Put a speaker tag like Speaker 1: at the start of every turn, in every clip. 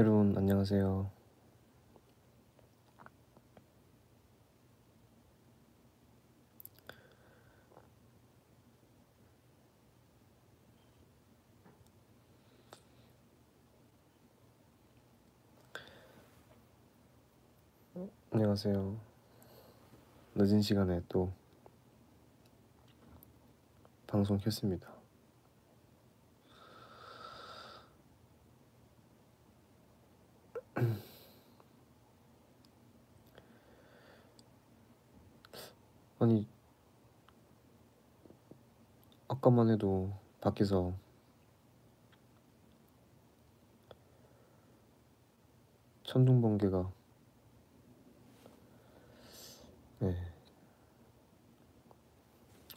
Speaker 1: 여러분 안녕하세요. 안녕하세요. 늦은 시간에 또 방송 켰습니다. 아니, 아까만 해도 밖에서 천둥번개가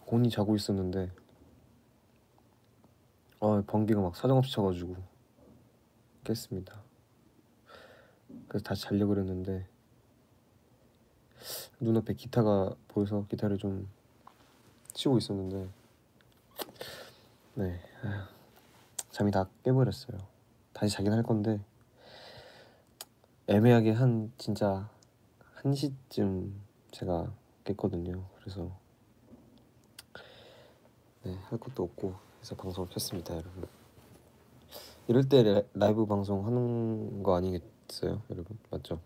Speaker 1: 곤히 자고 있었는데 번개가 막 사정없이 쳐가지고 깼습니다. 그래서 다시 자려고 그랬는데 눈앞에 기타가 보여서 기타를 좀 치고 있었는데 잠이 다 깨버렸어요. 다시 자긴 할 건데 애매하게 진짜 1시쯤 제가 깼거든요. 그래서 할 것도 없고 그래서 방송을 켰습니다, 여러분. 이럴 때 라이브 방송 하는 거 아니겠어요, 여러분? 맞죠?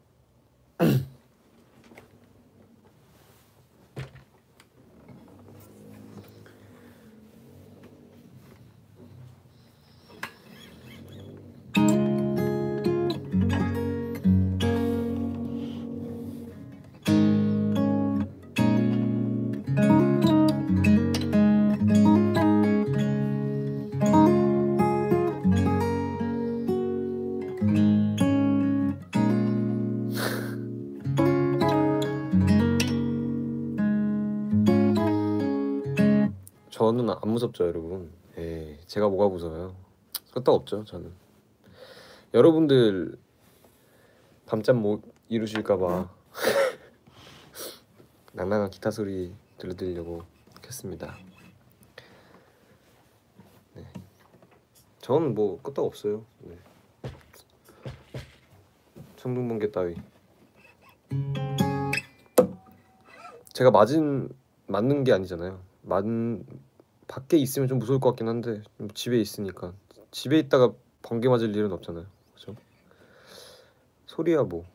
Speaker 1: 저는 안 무섭죠, 여러분. 제가 뭐가 무서워요? 끄떡없죠, 저는. 여러분들 밤잠 못 이루실까봐 낭낭한 기타 소리 들려드리려고 켰습니다. 저는 뭐 끄떡없어요. 천둥번개 따위. 제가 맞는 게 아니잖아요. 밖에 있으면 좀 무서울 것 같긴 한데 집에 있으니까 집에 있다가 번개 맞을 일은 없잖아요, 그죠? 소리야 뭐.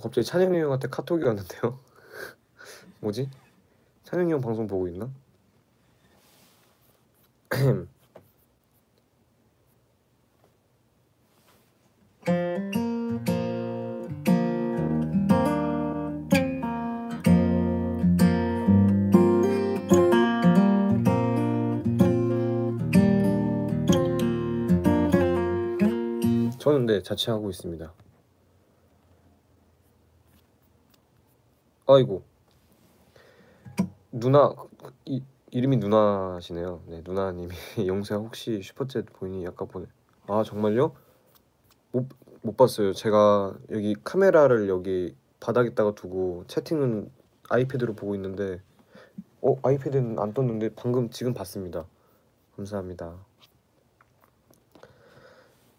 Speaker 1: 갑자기 찬영이 형한테 카톡이 왔는데요. 뭐지? 찬영이 형 방송 보고 있나? 저는 네, 자취하고 있습니다. 아이고, 누나 이름이 누나시네요. 네, 누나님이 영수야 혹시 슈퍼챗 보이니? 아까 보내. 아 정말요? 못 봤어요. 제가 여기 카메라를 여기 바닥에다가 두고 채팅은 아이패드로 보고 있는데 아이패드는 안 떴는데 지금 봤습니다. 감사합니다.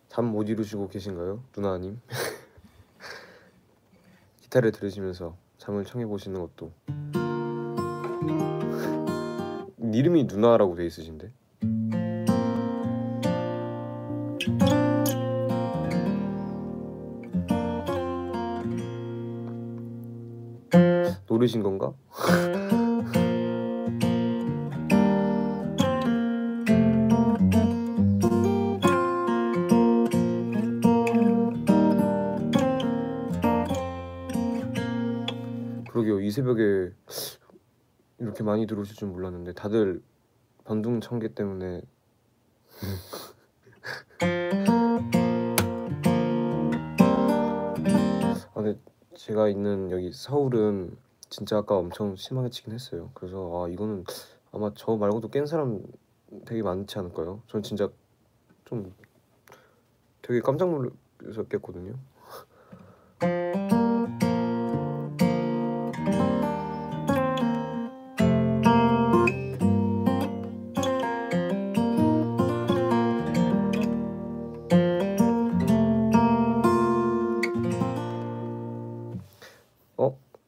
Speaker 1: 잠 못 이루시고 계신가요, 누나님? 기타를 들으시면서 잠을 청해 보시는 것도. 이름이 누나라고 돼 있으신데. 노르신 건가? 그러게요. 이 새벽에 이렇게 많이 들어오실 줄 몰랐는데 다들 변둥청개 때문에 근데 제가 있는 여기 서울은 진짜 아까 엄청 심하게 치긴 했어요. 그래서 이거는 아마 저 말고도 깬 사람 되게 많지 않을까요? 전 진짜 좀 되게 깜짝 놀라서 깼거든요.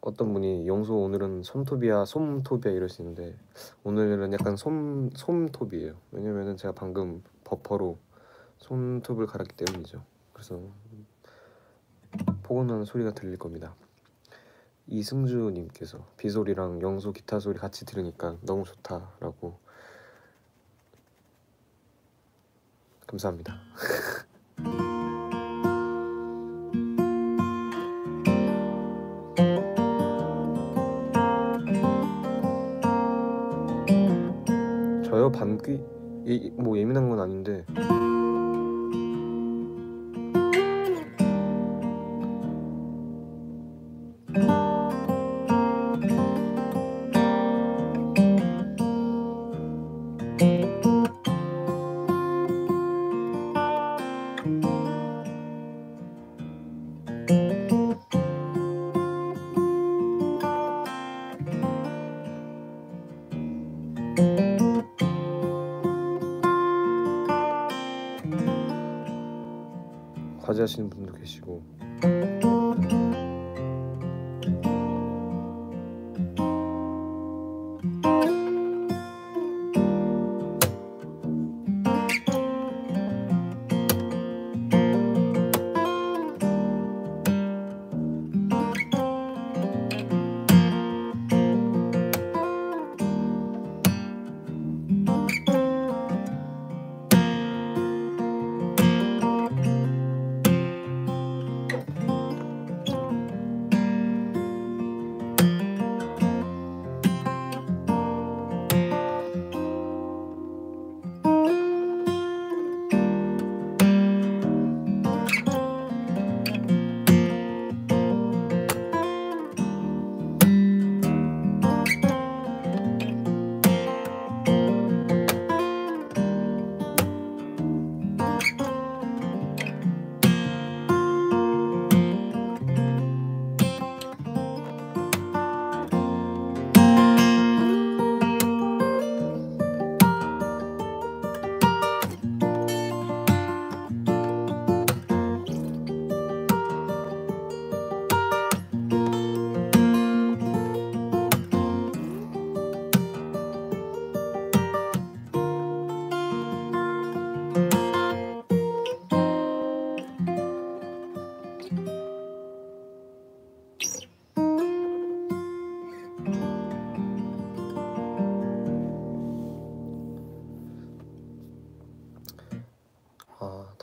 Speaker 1: 어떤 분이 영수 오늘은 솜톱이야 솜톱이야 이러시는데 오늘은 약간 솜톱이에요. 왜냐면은 제가 방금 버퍼로 손톱을 갈았기 때문이죠. 그래서 포근한 소리가 들릴 겁니다. 이승주님께서 비소리랑 영수 기타 소리 같이 들으니까 너무 좋다라고. 감사합니다. 저요? 밤귀? 뭐 예민한 건 아닌데 과제하시는 분도 계시고.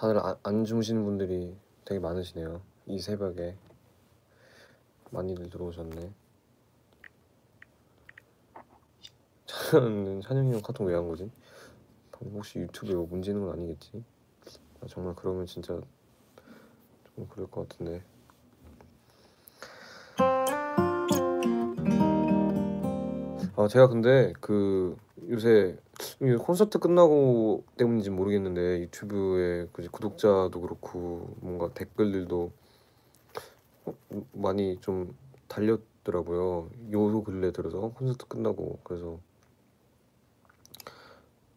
Speaker 1: 다들 안 주무시는 분들이 되게 많으시네요. 이 새벽에 많이들 들어오셨네. 찬영이 형 카톡 왜 한 거지? 혹시 유튜브에 뭐 문제 있는 건 아니겠지? 정말 그러면 진짜 좀 그럴 것 같은데. 제가 근데 요새 콘서트 끝나고 때문인지 모르겠는데 유튜브에 구독자도 그렇고 뭔가 댓글들도 많이 좀 달렸더라고요. 요 근래 들어서 콘서트 끝나고. 그래서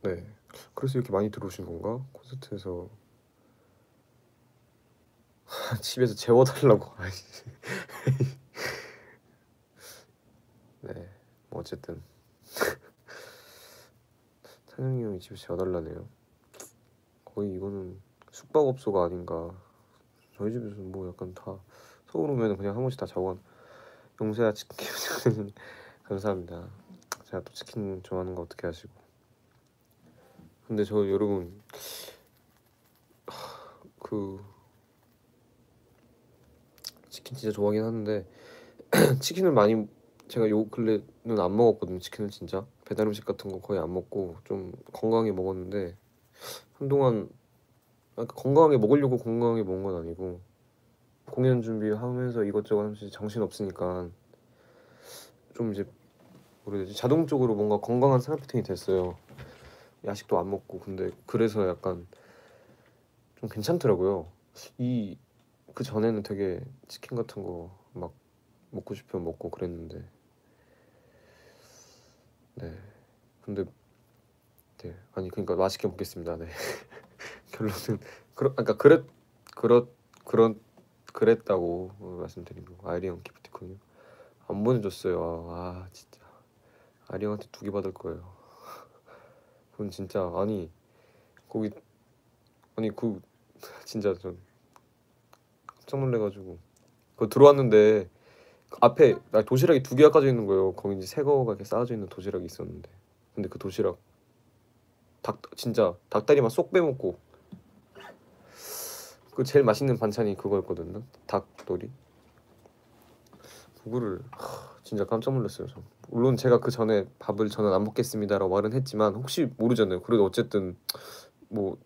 Speaker 1: 네, 그래서 이렇게 많이 들어오신 건가? 콘서트에서 집에서 재워달라고. 네, 뭐 어쨌든 찬영이 형이 집에서 재워달라네요. 거의 이거는 숙박업소가 아닌가. 저희 집에서 뭐 약간 다 서울 오면 그냥 한 번씩 다 자고 용서야 치킨 감사합니다. 제가 또 치킨 좋아하는 거 어떻게 하시고. 근데 저 여러분 그 치킨 진짜 좋아하긴 하는데 치킨을 많이 제가 요 근래는 안 먹었거든요. 치킨을 진짜 배달 음식 같은 거 거의 안 먹고 좀 건강하게 먹었는데 한동안 건강하게 먹으려고 건강하게 먹은 건 아니고 공연 준비하면서 이것저것 하면서 정신 없으니까 좀 이제 모르겠지 자동적으로 뭔가 건강한 생활 패턴이 됐어요. 야식도 안 먹고. 근데 그래서 약간 좀 괜찮더라고요. 이 그 전에는 되게 치킨 같은 거 막 먹고 싶으면 먹고 그랬는데 네. 근데 네, 아니 그러니까 맛있게 먹겠습니다. 네. 결론은 그러니까 그런 그랬다고 말씀드린 거. 아이리 형 기프티콘이요. 안 보내줬어요. 진짜 아이리 형한테 2개 받을 거예요. 그건 진짜 아니 거기 아니 그 진짜 전 깜짝 놀래가지고 그거 들어왔는데 그 앞에 도시락이 2개가 까져 있는 거예요. 거기 이제 새거가 이렇게 쌓아져 있는 도시락이 있었는데 근데 그 도시락 진짜 닭다리만 쏙 빼먹고 그 제일 맛있는 반찬이 그거였거든요. 닭도리. 그거를 진짜 깜짝 놀랐어요. 저. 물론 제가 그 전에 밥을 저는 안 먹겠습니다라고 말은 했지만 혹시 모르잖아요. 그래도 어쨌든 뭐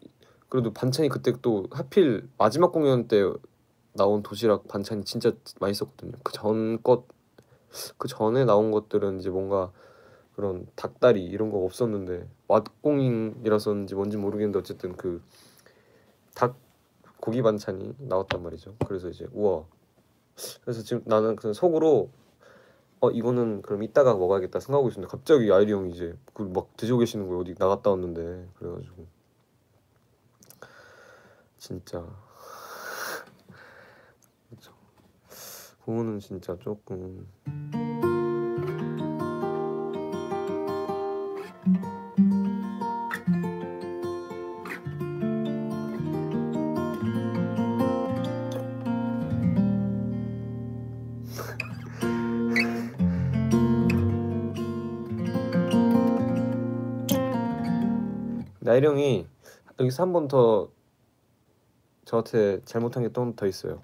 Speaker 1: 그래도 반찬이 그때 또 하필 마지막 공연 때 나온 도시락 반찬이 진짜 맛있었거든요. 그 전에 나온 것들은 이제 뭔가 그런 닭다리 이런 거 없었는데 왓공잉이라서인지 뭔지 모르겠는데 어쨌든 그 닭 고기 반찬이 나왔단 말이죠. 그래서 이제 우와. 그래서 지금 나는 그냥 속으로 이거는 그럼 이따가 먹어야겠다 생각하고 있었는데 갑자기 아이리 형이 이제 그 막 드시고 계시는 거예요. 어디 나갔다 왔는데. 그래가지고 진짜 그쵸. 그거는 진짜 조금 아이리 형이 여기서 한 번 더 저한테 잘못한 게 또 더 있어요.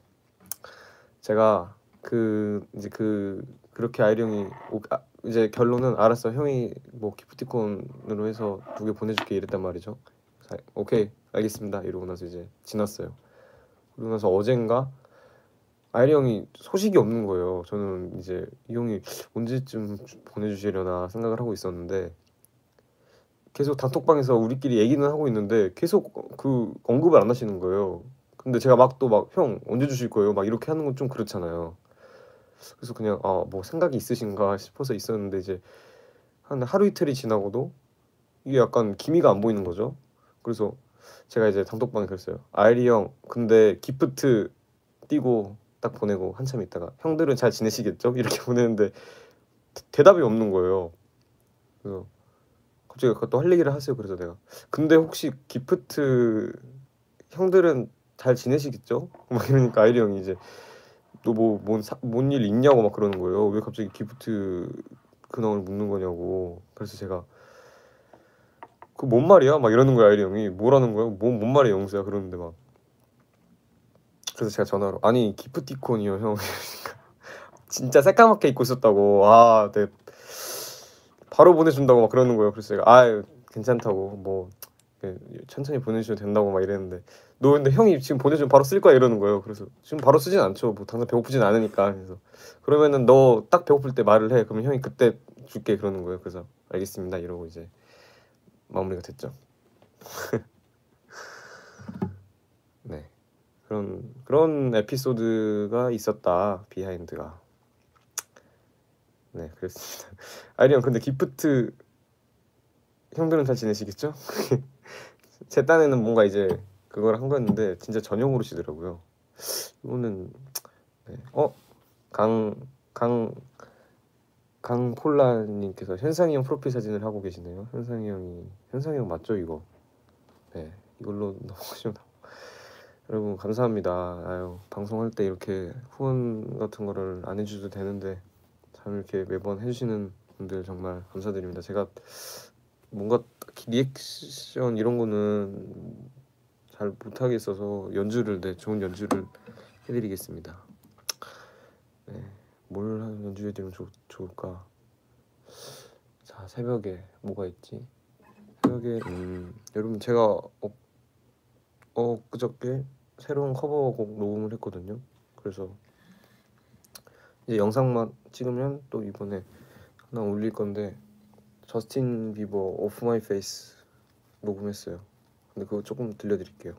Speaker 1: 제가 그렇게 아이리 형이 이제 결론은 알았어 형이 뭐 기프티콘으로 해서 2개 보내줄게 이랬단 말이죠. 오케이 알겠습니다 이러고 나서 이제 지났어요. 그러고 나서 어젠가 아이리 형이 소식이 없는 거예요. 저는 이제 이 형이 언제쯤 보내주시려나 생각을 하고 있었는데 계속 단톡방에서 우리끼리 얘기는 하고 있는데 계속 그 언급을 안 하시는 거예요. 근데 제가 막 또 막 형 언제 주실 거예요? 막 이렇게 하는 건 좀 그렇잖아요. 그래서 그냥 뭐 생각이 있으신가 싶어서 있었는데 이제 한 하루 이틀이 지나고도 이게 약간 기미가 안 보이는 거죠. 그래서 제가 이제 단톡방에 그랬어요. 아이리 형 근데 기프트 띄고 딱 보내고 한참 있다가 형들은 잘 지내시겠죠? 이렇게 보내는데 대답이 없는 거예요. 그래서 갑자기 또 할 얘기를 하세요. 그래서 내가 근데 혹시 기프트 형들은 잘 지내시겠죠? 막 이러니까 아이리 형이 이제 너 뭐 뭔 일 있냐고 막 그러는 거예요. 왜 갑자기 기프트 근황을 묻는 거냐고. 그래서 제가 그 뭔 말이야? 막 이러는 거야. 아이리 형이 뭐라는 거야? 뭔 말이야 영수야 그러는데 막 그래서 제가 전화로 아니 기프티콘이요 형. 진짜 새까맣게 입고 있었다고. 네. 바로 보내준다고 막 그러는 거예요. 그래서 제가 괜찮다고 뭐 천천히 보내주셔도 된다고 막 이랬는데 너 근데 형이 지금 보내주면 바로 쓸 거야 이러는 거예요. 그래서 지금 바로 쓰진 않죠. 뭐 당장 배고프진 않으니까. 그래서 그러면은 너 딱 배고플 때 말을 해. 그러면 형이 그때 줄게 그러는 거예요. 그래서 알겠습니다 이러고 이제 마무리가 됐죠. 네. 그런 에피소드가 있었다. 비하인드가. 네, 그랬습니다. 아이리 형, 근데 기프트 형들은 잘 지내시겠죠? 제 딴에는 뭔가 이제 그걸 한 거였는데 진짜 전용으로 시더라고요. 이거는 네. 강 강 강폴라님께서 현상이 형 프로필 사진을 하고 계시네요. 현상이 형 맞죠 이거? 네, 이걸로 넘어가시면 여러분 감사합니다. 아유, 방송할 때 이렇게 후원 같은 거를 안 해주셔도 되는데 참 이렇게 매번 해주시는 분들 정말 감사드립니다. 제가 뭔가 딱히 리액션 이런 거는 잘 못하겠어서 좋은 연주를 해드리겠습니다. 네, 뭘 연주해드리면 좋을까? 자, 새벽에 뭐가 있지? 새벽에 여러분 제가 그저께 새로운 커버곡 녹음을 했거든요. 그래서 이제 영상만 찍으면 또 이번에 하나 올릴 건데 저스틴 비버 오프 마이 페이스 녹음했어요. 근데 그거 조금 들려드릴게요.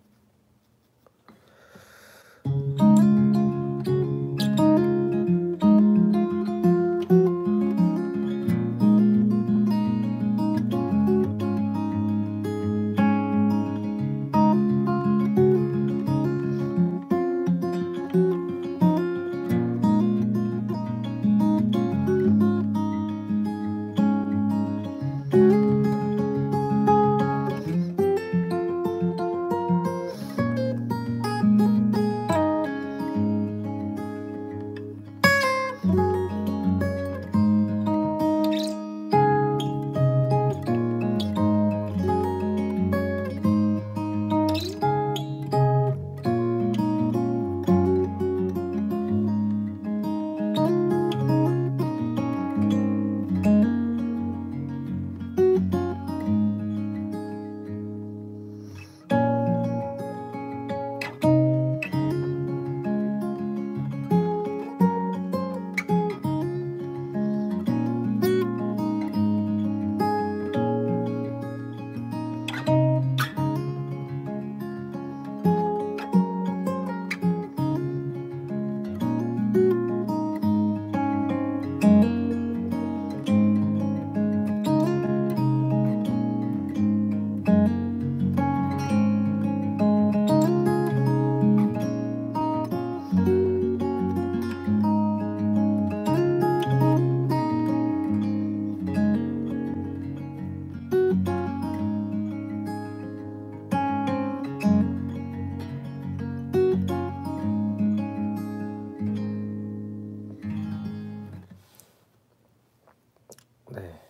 Speaker 1: 네.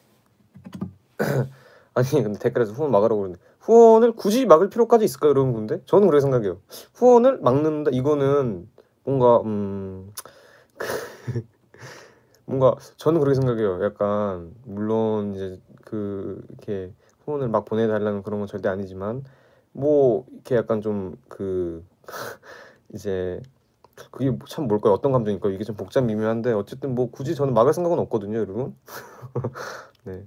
Speaker 1: 아니 근데 댓글에서 후원 막으라고 그러는데 후원을 굳이 막을 필요까지 있을까요, 여러분? 근데 저는 그렇게 생각해요. 후원을 막는다 이거는 뭔가 뭔가 저는 그렇게 생각해요. 약간 물론 이제 이렇게 후원을 막 보내달라는 그런 건 절대 아니지만 뭐 이렇게 약간 좀 이제 그게 참 뭘까요? 어떤 감정일까요? 이게 좀 미묘한데 어쨌든 뭐 굳이 저는 막을 생각은 없거든요, 여러분. 네.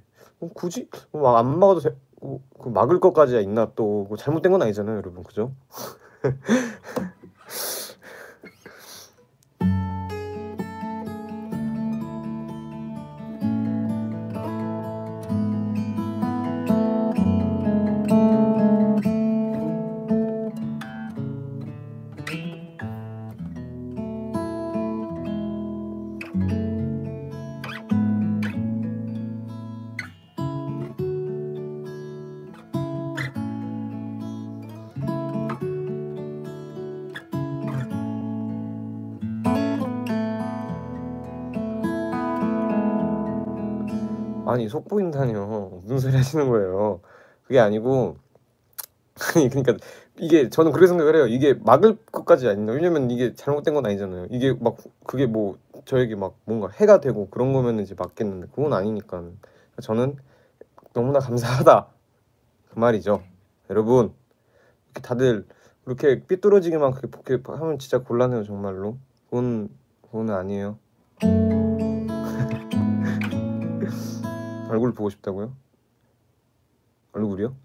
Speaker 1: 굳이 안 막아도 그 막을 것까지야 있나 또 뭐 잘못된 건 아니잖아요, 여러분. 그죠? 아니 속보인다뇨. 무슨 소리 하시는 거예요? 그게 아니고 아니 그러니까 이게 저는 그렇게 생각을 해요. 이게 막을 것까지 아닌다. 왜냐면 이게 잘못된 건 아니잖아요. 이게 막 그게 뭐 저에게 막 뭔가 해가 되고 그런 거면은 이제 맞겠는데 그건 아니니까 저는 너무나 감사하다 그 말이죠. 여러분 이렇게 다들 그렇게 삐뚤어지게만 그렇게 하면 진짜 곤란해요 정말로. 그건 아니에요. 얼굴 보고 싶다고요? 얼굴이요?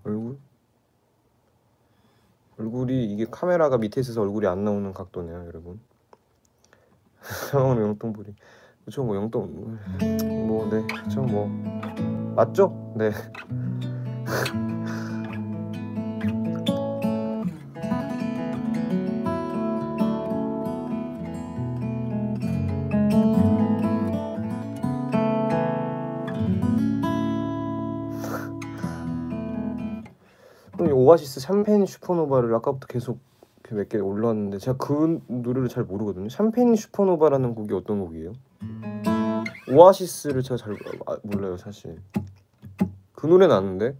Speaker 1: 얼굴? 얼굴이 이게 카메라가 밑에 있어서 얼굴이 안 나오는 각도네요, 여러분. 상황은 영등포리. 그쵸 뭐 영동 뭐 네 그쵸 뭐 맞죠? 네. 이 오아시스 샴페인 슈퍼노바를 아까부터 계속 몇 개 올라왔는데 제가 그 노래를 잘 모르거든요. 샴페인 슈퍼노바라는 곡이 어떤 곡이에요? 오아시스를 제가 잘 몰라요 사실. 그 노래는 아는데.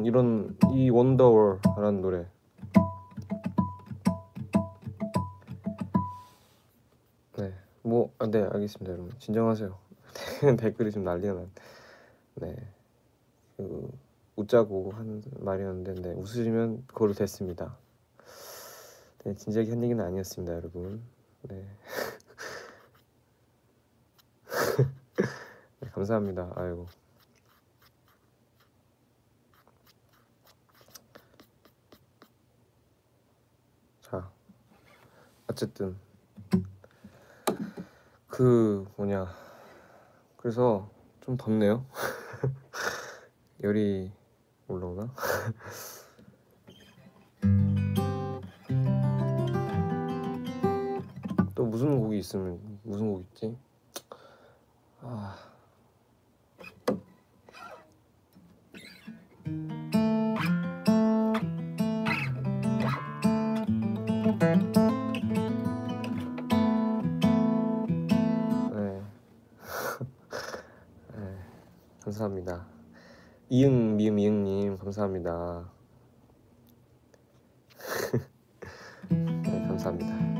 Speaker 1: 이런 이 원더월이라는 노래. 네, 뭐, 네, 알겠습니다, 여러분. 진정하세요. 댓글이 좀 난리가 난. 네, 웃자고 한 말이었는데, 네, 웃으시면 그걸로 됐습니다. 네, 진지하게 한 얘기는 아니었습니다, 여러분. 네. 네, 감사합니다. 아이고. 자, 어쨌든 그래서 좀 덥네요. 열이 올라오나? 또 무슨 곡이 있으면 무슨 곡 있지? 네. 네, 감사합니다. 이응님 감사합니다. 네, 감사합니다.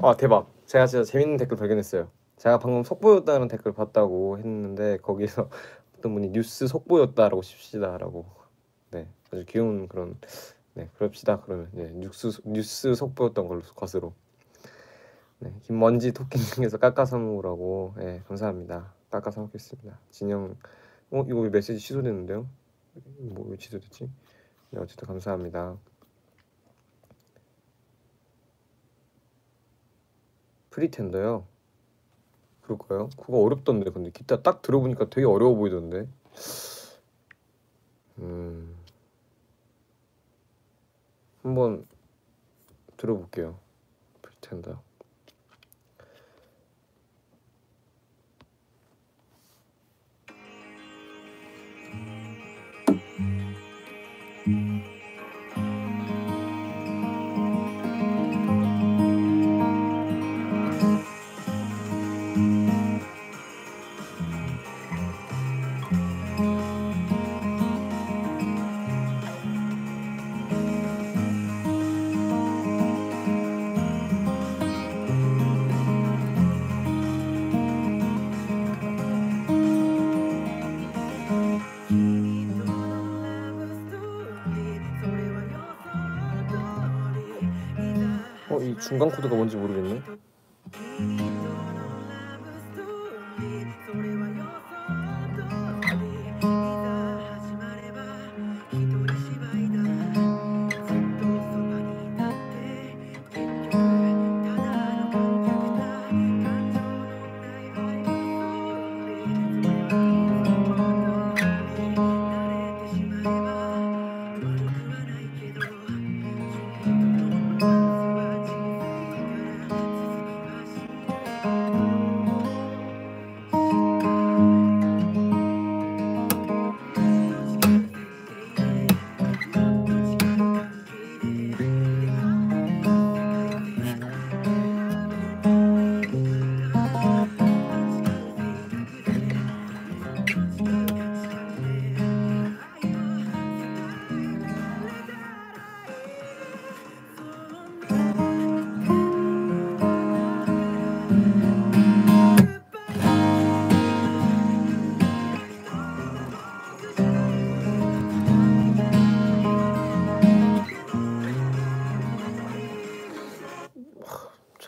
Speaker 1: 아 대박. 제가 진짜 재밌는 댓글 발견했어요. 제가 방금 속보였다는 댓글 봤다고 했는데 거기서 어떤 분이 뉴스 속보였다라고 칩시다라고. 네, 아주 귀여운 그런. 네, 그럽시다. 그러면 네, 뉴스 속보였던 걸로 것으로. 네, 김먼지 토끼님께서 깎아서 먹으라고. 네, 감사합니다. 깎아서 먹겠습니다. 진영. 이거 왜 메시지 취소됐는데요? 뭐 왜 취소됐지? 네, 어쨌든 감사합니다. 프리텐더요? 그럴까요? 그거 어렵던데. 근데 기타 딱 들어보니까 되게 어려워 보이던데. 한번 들어볼게요. 프리텐더. 이 중간 코드가 뭔지 모르겠네.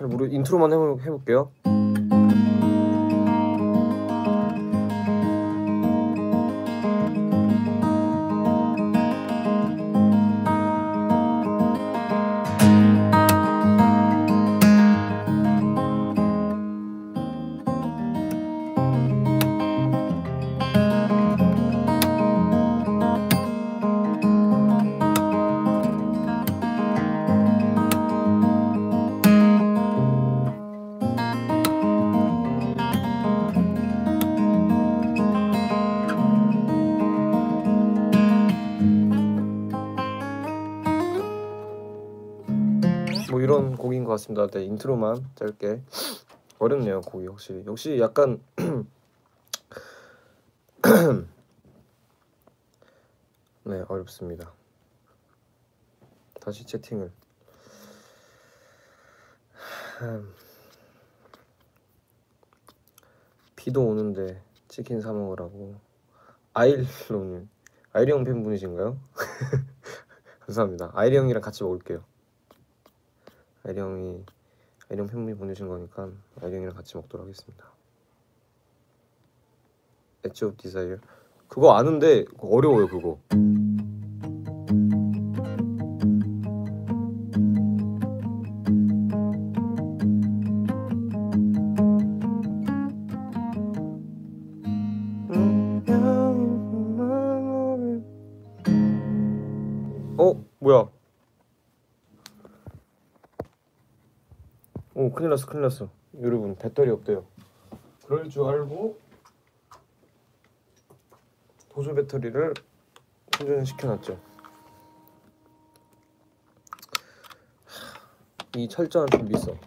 Speaker 1: 잘 모르 인트로만 해볼게요. 뭐 이런 곡인 것 같습니다. 네, 인트로만 짧게. 어렵네요, 곡이 확실히. 역시 약간 네, 어렵습니다. 다시 채팅을. 비도 오는데 치킨 사 먹으라고. 아일로님, 아이리 형 팬분이신가요? 감사합니다. 아이리 형이랑 같이 먹을게요. 아이리 형 팬분이 보내신 거니까 아이리 형이랑 같이 먹도록 하겠습니다. Edge of Desire 그거 아는데 어려워요 그거. 뭐야? 큰일 났어. 여러분 배터리 없대요. 그럴 줄 알고 보조 배터리를 충전시켜놨죠. 이 철저한 준비성.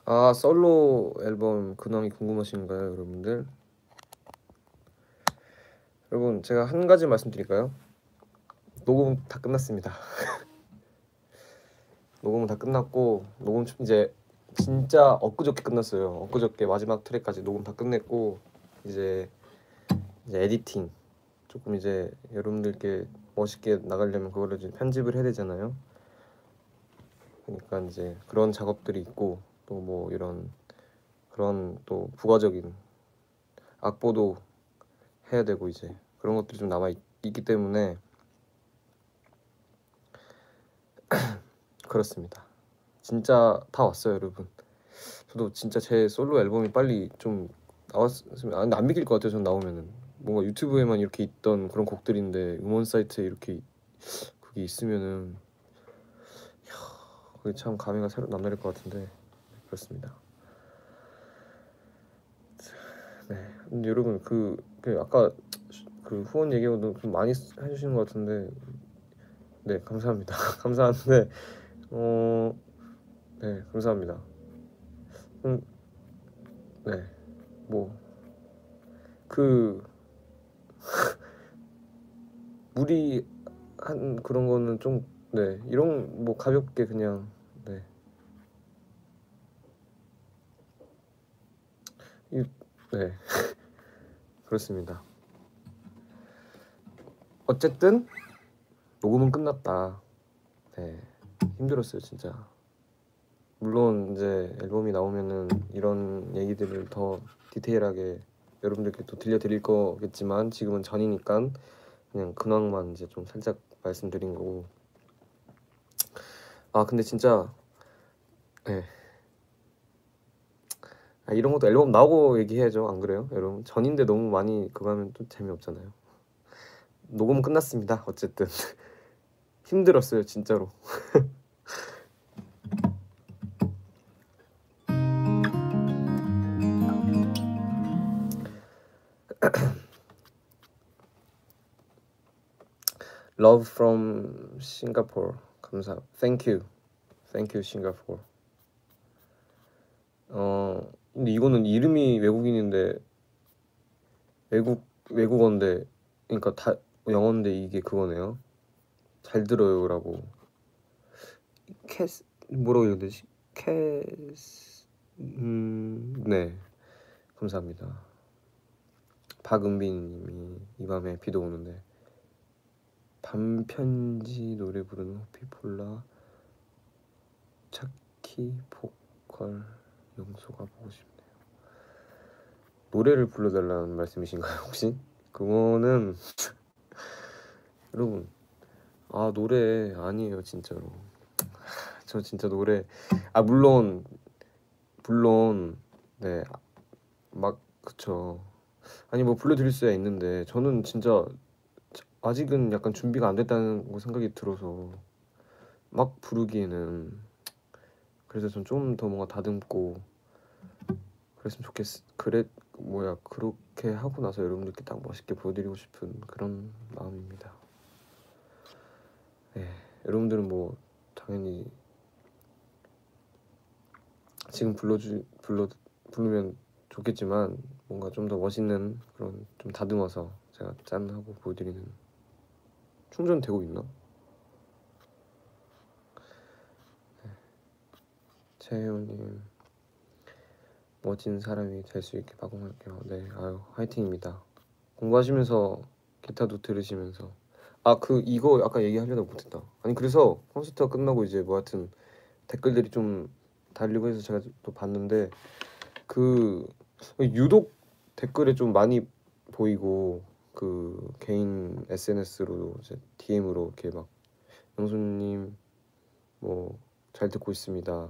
Speaker 1: 아, 솔로 앨범 근황이 궁금하신가요, 여러분들? 여러분, 제가 한 가지 말씀드릴까요? 녹음 다 끝났습니다. 녹음은 다 끝났고, 녹음 이제 진짜 엊그저께 끝났어요. 엊그저께 마지막 트랙까지 녹음 다 끝냈고, 이제 에디팅 조금 이제 여러분들께 멋있게 나가려면 그거를 좀 편집을 해야 되잖아요. 그러니까 이제 그런 작업들이 있고, 또 뭐 이런 그런 또 부가적인 악보도 해야 되고, 이제 그런 것들이 좀 남아 있기 때문에 그렇습니다. 진짜 다 왔어요, 여러분. 저도 진짜 제 솔로 앨범이 빨리 좀 나왔으면, 근데 안 믿길 것 같아요. 전 나오면은 뭔가 유튜브에만 이렇게 있던 그런 곡들인데 음원 사이트에 이렇게 그게 있으면은 그게 참 감회가 새로 남다를 것 같은데. 그렇습니다. 네, 근데 여러분 그 아까 그 후원 얘기도 좀 많이 해주시는 것 같은데, 네, 감사합니다. 감사한데 네, 감사합니다. 네, 뭐 그 무리한 그런 거는 좀, 네, 이런 뭐 가볍게 그냥, 네, 네. 그렇습니다. 어쨌든 녹음은 끝났다. 네, 힘들었어요 진짜. 물론 이제 앨범이 나오면은 이런 얘기들을 더 디테일하게 여러분들께 또 들려드릴 거겠지만, 지금은 전이니까 그냥 근황만 이제 좀 살짝 말씀드린 거고. 아, 근데 진짜 네, 이런 것도 앨범 나오고 얘기해야죠, 안 그래요 여러분? 전인데 너무 많이 그거 하면 또 재미없잖아요. 녹음은 끝났습니다. 어쨌든 힘들었어요 진짜로. Love from Singapore. 감사. Thank you Singapore. 근데 이거는 이름이 외국인인데 외국어인데, 그러니까 다 영어인데 이게 그거네요. 잘 들어요라고. 뭐라고 읽어야 되지? 네, 감사합니다. 박은빈님이 이 밤에 비도 오는데. 밤편지 노래 부르는 호피폴라 차키 보컬 영소가 보고 싶네요. 노래를 불러달라는 말씀이신가요 혹시? 그거는 여러분 노래 아니에요 진짜로. 저 진짜 노래 물론 네 막 그쵸. 아니 뭐 불러드릴 수야 있는데 저는 진짜 아직은 약간 준비가 안 됐다는 생각이 들어서 막 부르기에는. 그래서 전 좀 더 뭔가 다듬고 그랬으면 그렇게 하고 나서 여러분들께 딱 멋있게 보여드리고 싶은 그런 마음입니다. 네, 여러분들은 뭐 당연히 지금 부르면 좋겠지만 뭔가 좀 더 멋있는 그런 좀 다듬어서 제가 짠하고 보여드리는. 충전되고 있나? 최혜원님 멋진 사람이 될 수 있게 박공할게요. 네, 화이팅입니다. 공부하시면서 기타도 들으시면서 이거 아까 얘기하려다 못했다. 아니 그래서 콘서트가 끝나고 이제 뭐 하여튼 댓글들이 좀 달리고 해서 제가 또 봤는데 유독 댓글에 좀 많이 보이고 그 개인 SNS로 이제 DM으로 이렇게 막 영수님 뭐 잘 듣고 있습니다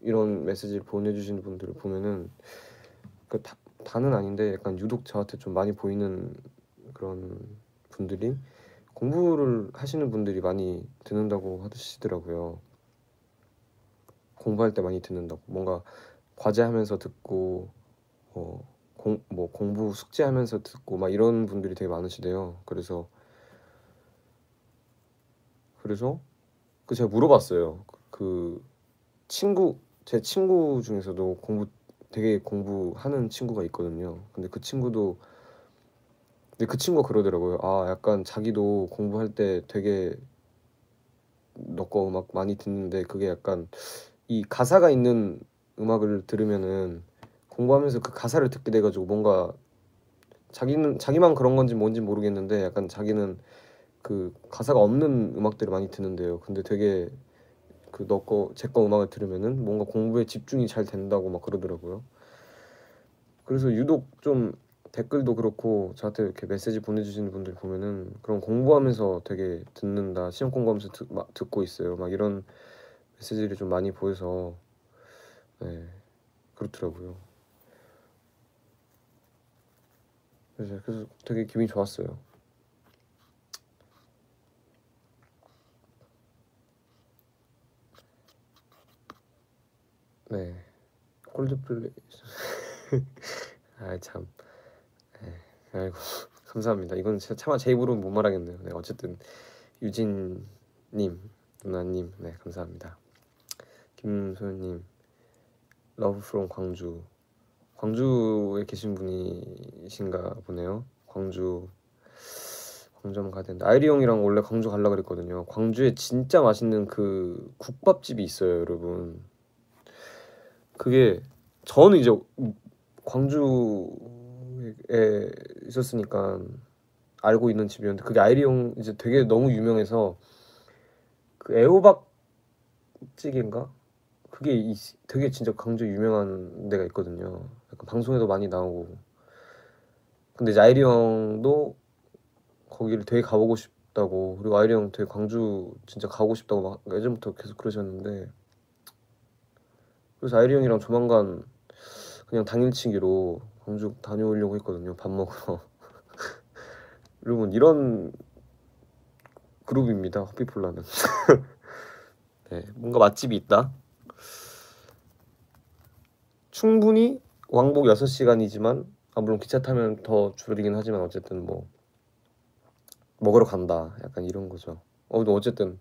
Speaker 1: 이런 메시지를 보내주시는 분들을 보면은 다는 아닌데 약간 유독 저한테 좀 많이 보이는 그런 분들이 공부를 하시는 분들이 많이 듣는다고 하시더라고요. 공부할 때 많이 듣는다고. 뭔가 과제하면서 듣고 공부 숙제하면서 듣고 막 이런 분들이 되게 많으시대요. 그래서 제가 물어봤어요. 제 친구 중에서도 되게 공부하는 친구가 있거든요. 근데 그 친구가 그러더라고요. 약간 자기도 공부할 때 되게 너 거 음악 많이 듣는데 그게 약간 이 가사가 있는 음악을 들으면은 공부하면서 그 가사를 듣게 돼가지고 뭔가 자기만 그런 건지 뭔지 모르겠는데 약간 자기는 그 가사가 없는 음악들을 많이 듣는데요. 근데 되게 제 거 음악을 들으면은 뭔가 공부에 집중이 잘 된다고 막 그러더라고요. 그래서 유독 좀 댓글도 그렇고 저한테 이렇게 메시지 보내주시는 분들 보면은 그런 공부하면서 되게 듣는다, 시험 공부하면서 듣고 있어요 막 이런 메시지를 좀 많이 보여서 네, 그렇더라고요. 그래서 되게 기분이 좋았어요. 네, 콜드플레이 참. 네, 아이고 감사합니다. 이건 진짜 차마 제 입으로는 못 말하겠네요. 네, 어쨌든 유진님, 누나님, 네 감사합니다. 김소연님, 러브 프롬 광주에 계신 분이신가 보네요. 광주 한번 가야 되는데 아이리 형이랑 원래 광주 가려고 그랬거든요. 광주에 진짜 맛있는 그 국밥집이 있어요, 여러분. 그게 저는 이제 광주에 있었으니까 알고 있는 집이었는데 그게 아이리 형 이제 되게 너무 유명해서 그 애호박 찌개인가? 되게 진짜 광주 유명한 데가 있거든요. 약간 방송에도 많이 나오고. 근데 이제 아이리 형도 거기를 되게 가보고 싶다고, 그리고 아이리 형 되게 광주 진짜 가고 싶다고 막 예전부터 계속 그러셨는데, 그래서 아이리 형이랑 조만간 그냥 당일치기로 광주 다녀오려고 했거든요. 밥 먹으러. 여러분 이런 그룹입니다. 허피폴라는. 네, 뭔가 맛집이 있다. 충분히 왕복 6시간이지만 물론 기차 타면 더 줄이긴 하지만 어쨌든 뭐 먹으러 간다. 약간 이런 거죠. 근데 어쨌든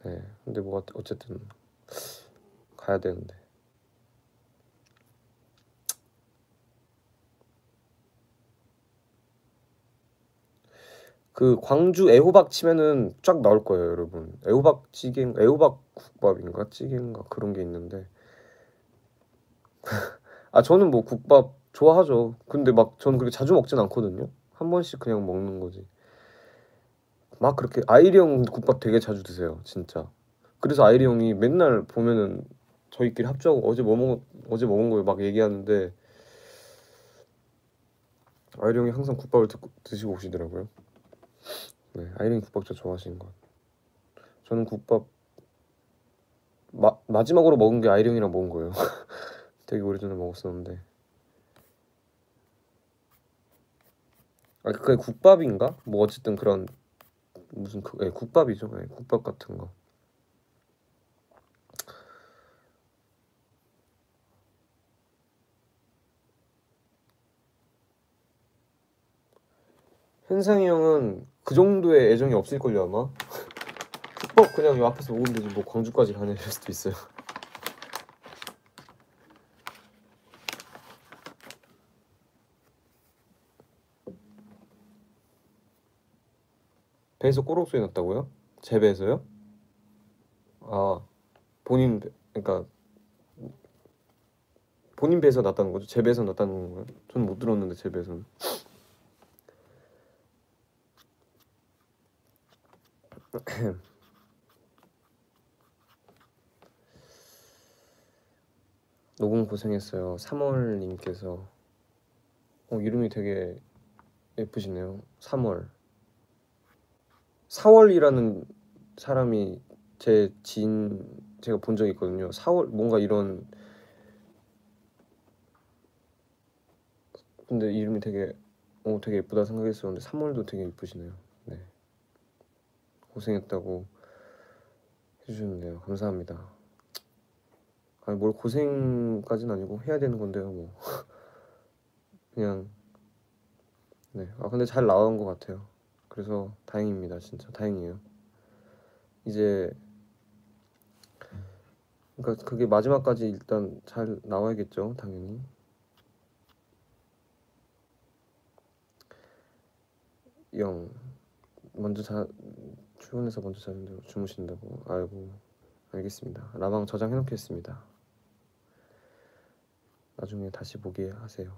Speaker 1: 네, 근데 뭐 어쨌든 가야 되는데. 그 광주 애호박 치면은 쫙 나올 거예요, 여러분. 애호박 국밥인가 찌개인가 그런 게 있는데. 저는 뭐 국밥 좋아하죠. 근데 막 저는 그렇게 자주 먹진 않거든요. 한 번씩 그냥 먹는 거지. 막 그렇게 아이리 형 국밥 되게 자주 드세요, 진짜. 그래서 아이리 형이 맨날 보면은 저희끼리 합주하고 어제 먹은 거 막 얘기하는데 아이리 형이 항상 국밥을 드시고 오시더라고요. 네, 아이리 형이 국밥 진짜 좋아하시는 것 같아요. 저는 국밥 마지막으로 먹은 게 아이리 형이랑 먹은 거예요. 되게 오래전에 먹었었는데. 아, 그게 국밥인가? 뭐 어쨌든 그런 무슨 국밥이죠. 네, 국밥 같은 거. 현상이 형은 그 정도의 애정이 없을걸요 아마. 국밥 그냥 요 앞에서 먹으면 되지 뭐 광주까지 가냐 이럴 수도 있어요. 배에서 꼬록 소리 났다고요? 제 배에서요? 아 그러니까 본인 배에서 났다는 거죠? 제 배에서 났다는 건가요? 저는 못 들었는데 제 배에서는. 녹음 고생했어요. 3월님께서 이름이 되게 예쁘시네요. 3월. 4월이라는 사람이 제 지인 제가 본 적이 있거든요. 4월 뭔가 이런 근데 이름이 되게 예쁘다 생각했었는데 3월도 되게 예쁘시네요. 네. 고생했다고 해주셨는데요. 감사합니다. 아니 뭘 고생까지는 아니고 해야 되는 건데요. 뭐 그냥 네. 아 근데 잘 나온 것 같아요. 그래서 다행입니다. 진짜 다행이에요. 이제 그러니까 그게 마지막까지 일단 잘 나와야겠죠. 당연히. 영 먼저 출근해서 먼저 자는다고 주무신다고. 아이고 알겠습니다. 라방 저장해 놓겠습니다. 나중에 다시 보게 하세요.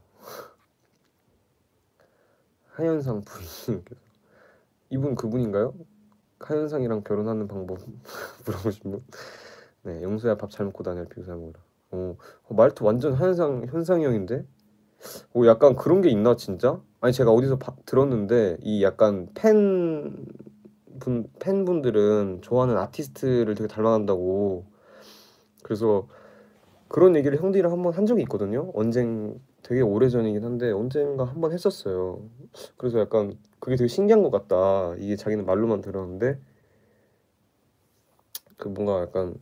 Speaker 1: 하현상 부인님께서 이분 그분인가요? 하현상이랑 결혼하는 방법 물어보신 분? 네, 영수야 밥 잘 먹고 다녀 비우사 먹으라. 말투 완전 현상이 형인데? 약간 그런 게 있나 진짜? 아니 제가 어디서 들었는데 이 약간 팬분들은 좋아하는 아티스트를 되게 닮아간다고. 그래서 그런 얘기를 형들이랑 한번 한 적이 있거든요. 되게 오래전이긴 한데 언젠가 한번 했었어요. 그래서 약간 그게 되게 신기한 것 같다. 이게 자기는 말로만 들었는데 그 뭔가 약간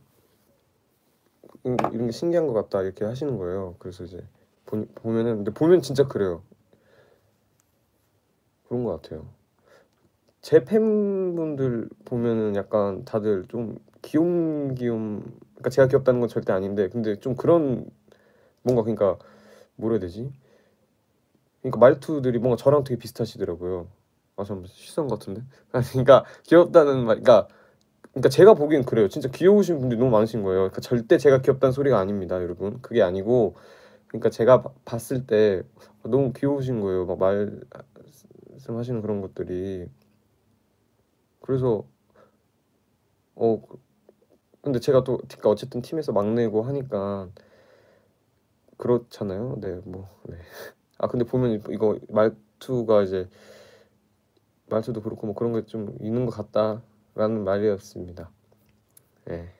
Speaker 1: 이런 게 신기한 것 같다 이렇게 하시는 거예요. 그래서 이제 보면은 근데 보면 진짜 그래요. 그런 것 같아요. 제 팬분들 보면은 약간 다들 좀 귀염귀염 그러니까 제가 귀엽다는 건 절대 아닌데 근데 좀 그런 뭔가 그러니까 뭐라 해야 되지? 그러니까 말투들이 뭔가 저랑 되게 비슷하시더라고요. 아 잠깐 실수한 것 같은데? 아니 그러니까 귀엽다는 말 그러니까 제가 보기엔 그래요. 진짜 귀여우신 분들이 너무 많으신 거예요. 그러니까 절대 제가 귀엽다는 소리가 아닙니다, 여러분. 그게 아니고 그러니까 제가 봤을 때 너무 귀여우신 거예요. 막 말씀하시는 그런 것들이. 그래서 어 근데 제가 또 그러니까 어쨌든 팀에서 막내고 하니까 그렇잖아요. 네, 뭐 네. 아 근데 보면 이거 말투도 그렇고 뭐 그런 게 좀 있는 것 같다라는 말이었습니다. 네.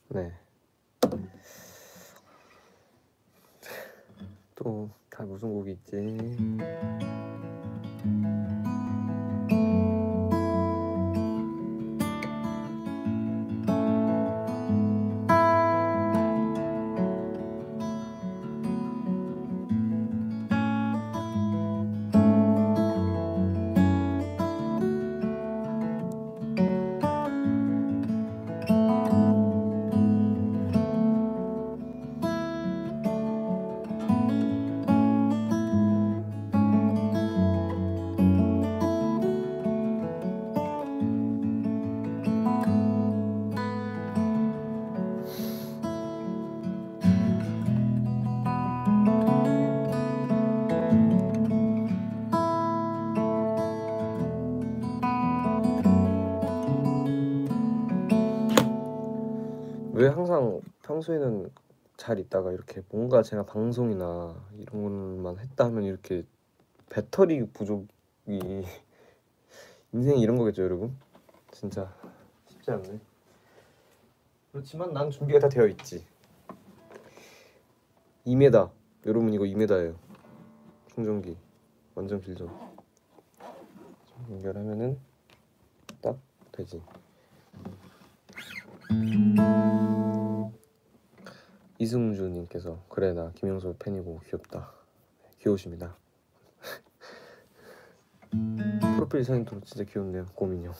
Speaker 1: 네. 또 다 무슨 곡이 있지? 왜 항상 평소에는 잘 있다가 이렇게 뭔가 제가 방송이나 이런 것만 했다 하면 이렇게 배터리 부족이 인생이 이런 거겠죠, 여러분? 진짜 쉽지 않네. 그렇지만 난 준비가 다 되어 있지. 2m. 여러분 이거 2m예요. 충전기 완전 필전. 연결하면은 딱 되지. 이승주님께서 그래 나 김영수 팬이고 귀엽다. 귀여우십니다. 프로필 사진도 진짜 귀엽네요. 고민형.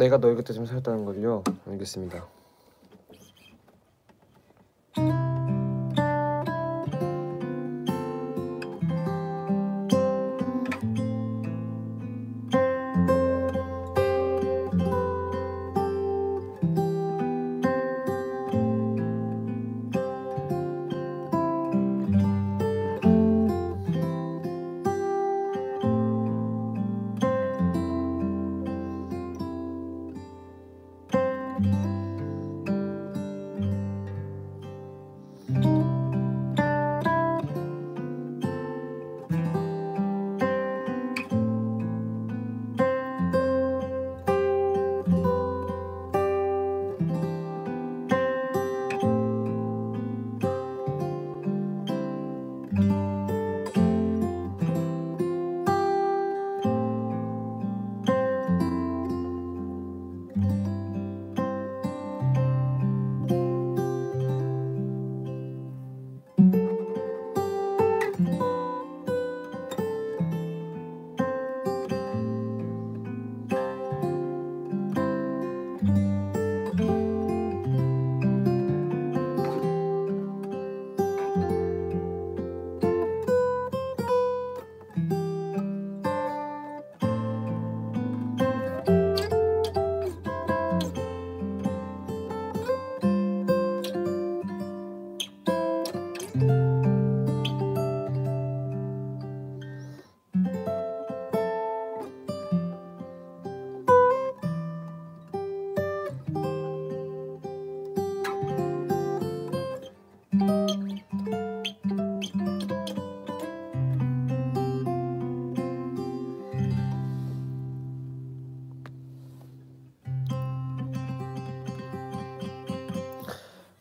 Speaker 1: 내가 너희 곁에 좀 살았다는 걸요. 알겠습니다.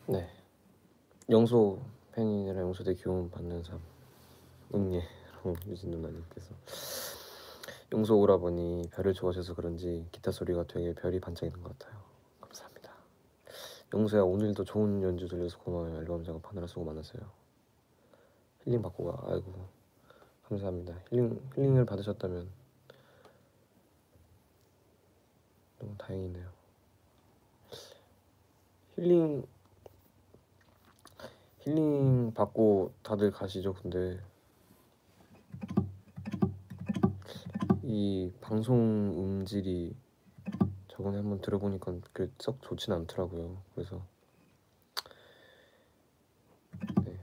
Speaker 1: 네, 영소 팬이라 영소대 교훈 받는 삶 음예라고 유진 누나님께서 용서 오라버니 별을 좋아하셔서 그런지 기타 소리가 되게 별이 반짝이는 것 같아요. 감사합니다. 용서야 오늘도 좋은 연주 들려서 고마워요. 앨범 작업하느라 수고 많았어요. 힐링 받고 가. 아이고 감사합니다. 힐링을 받으셨다면 너무 다행이네요. 힐링 받고 다들 가시죠. 근데 이 방송 음질이 저번에 한번 들어보니까 그렇게 썩 좋진 않더라고요. 그래서 네.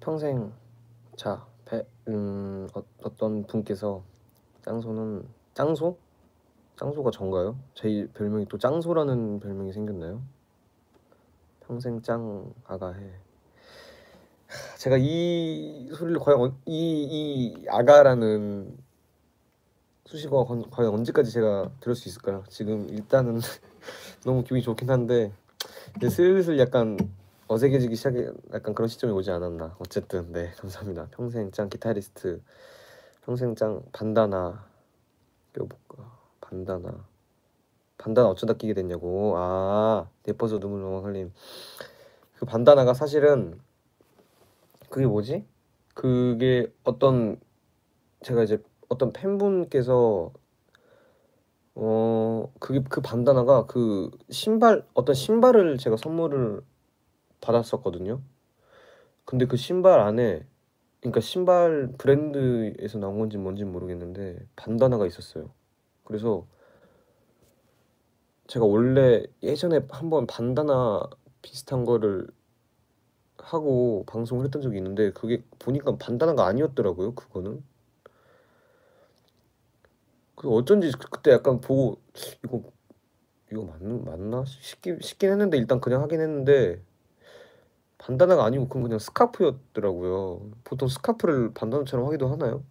Speaker 1: 평생 자 어떤 분께서 짱소는 짱소? 짱소가 전가요? 제 별명이 또 짱소라는 별명이 생겼나요? 평생 짱 아가해. 제가 이 소리를 과연 이 아가라는 수식어가 과연 언제까지 제가 들을 수 있을까요? 지금 일단은 너무 기분이 좋긴 한데 이제 슬슬 약간 어색해지기 시작해 약간 그런 시점이 오지 않았나. 어쨌든 네 감사합니다. 평생 짱 기타리스트 평생 짱 반다나 껴볼까. 반다나 어쩌다 끼게 됐냐고. 아 예뻐서 눈물 너무 흘림. 그 반다나가 사실은 그게 뭐지? 그게 제가 이제 어떤 팬분께서 그게 그 반다나가 그 어떤 신발을 제가 선물을 받았었거든요. 근데 그 신발 안에 그러니까 신발 브랜드에서 나온 건지 뭔진 모르겠는데 반다나가 있었어요. 그래서 제가 원래 예전에 한번 반다나 비슷한 거를 하고 방송을 했던 적이 있는데 그게 보니까 반다나가 아니었더라고요. 그거는 그 어쩐지 그때 약간 보고 이거 맞나 싶긴 했는데 일단 그냥 하긴 했는데 반다나가 아니고 그건 그냥 스카프였더라고요. 보통 스카프를 반다나처럼 하기도 하나요?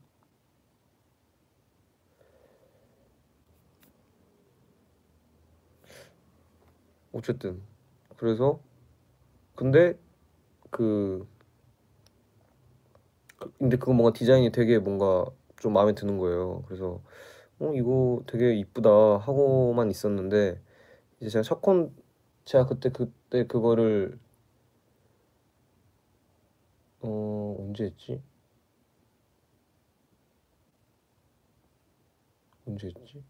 Speaker 1: 어쨌든 그래서 근데 그 근데 그거 뭔가 디자인이 되게 뭔가 좀 마음에 드는 거예요. 그래서 이거 되게 이쁘다 하고만 있었는데 이제 제가 그때 그거를 언제 했지? 언제 했지?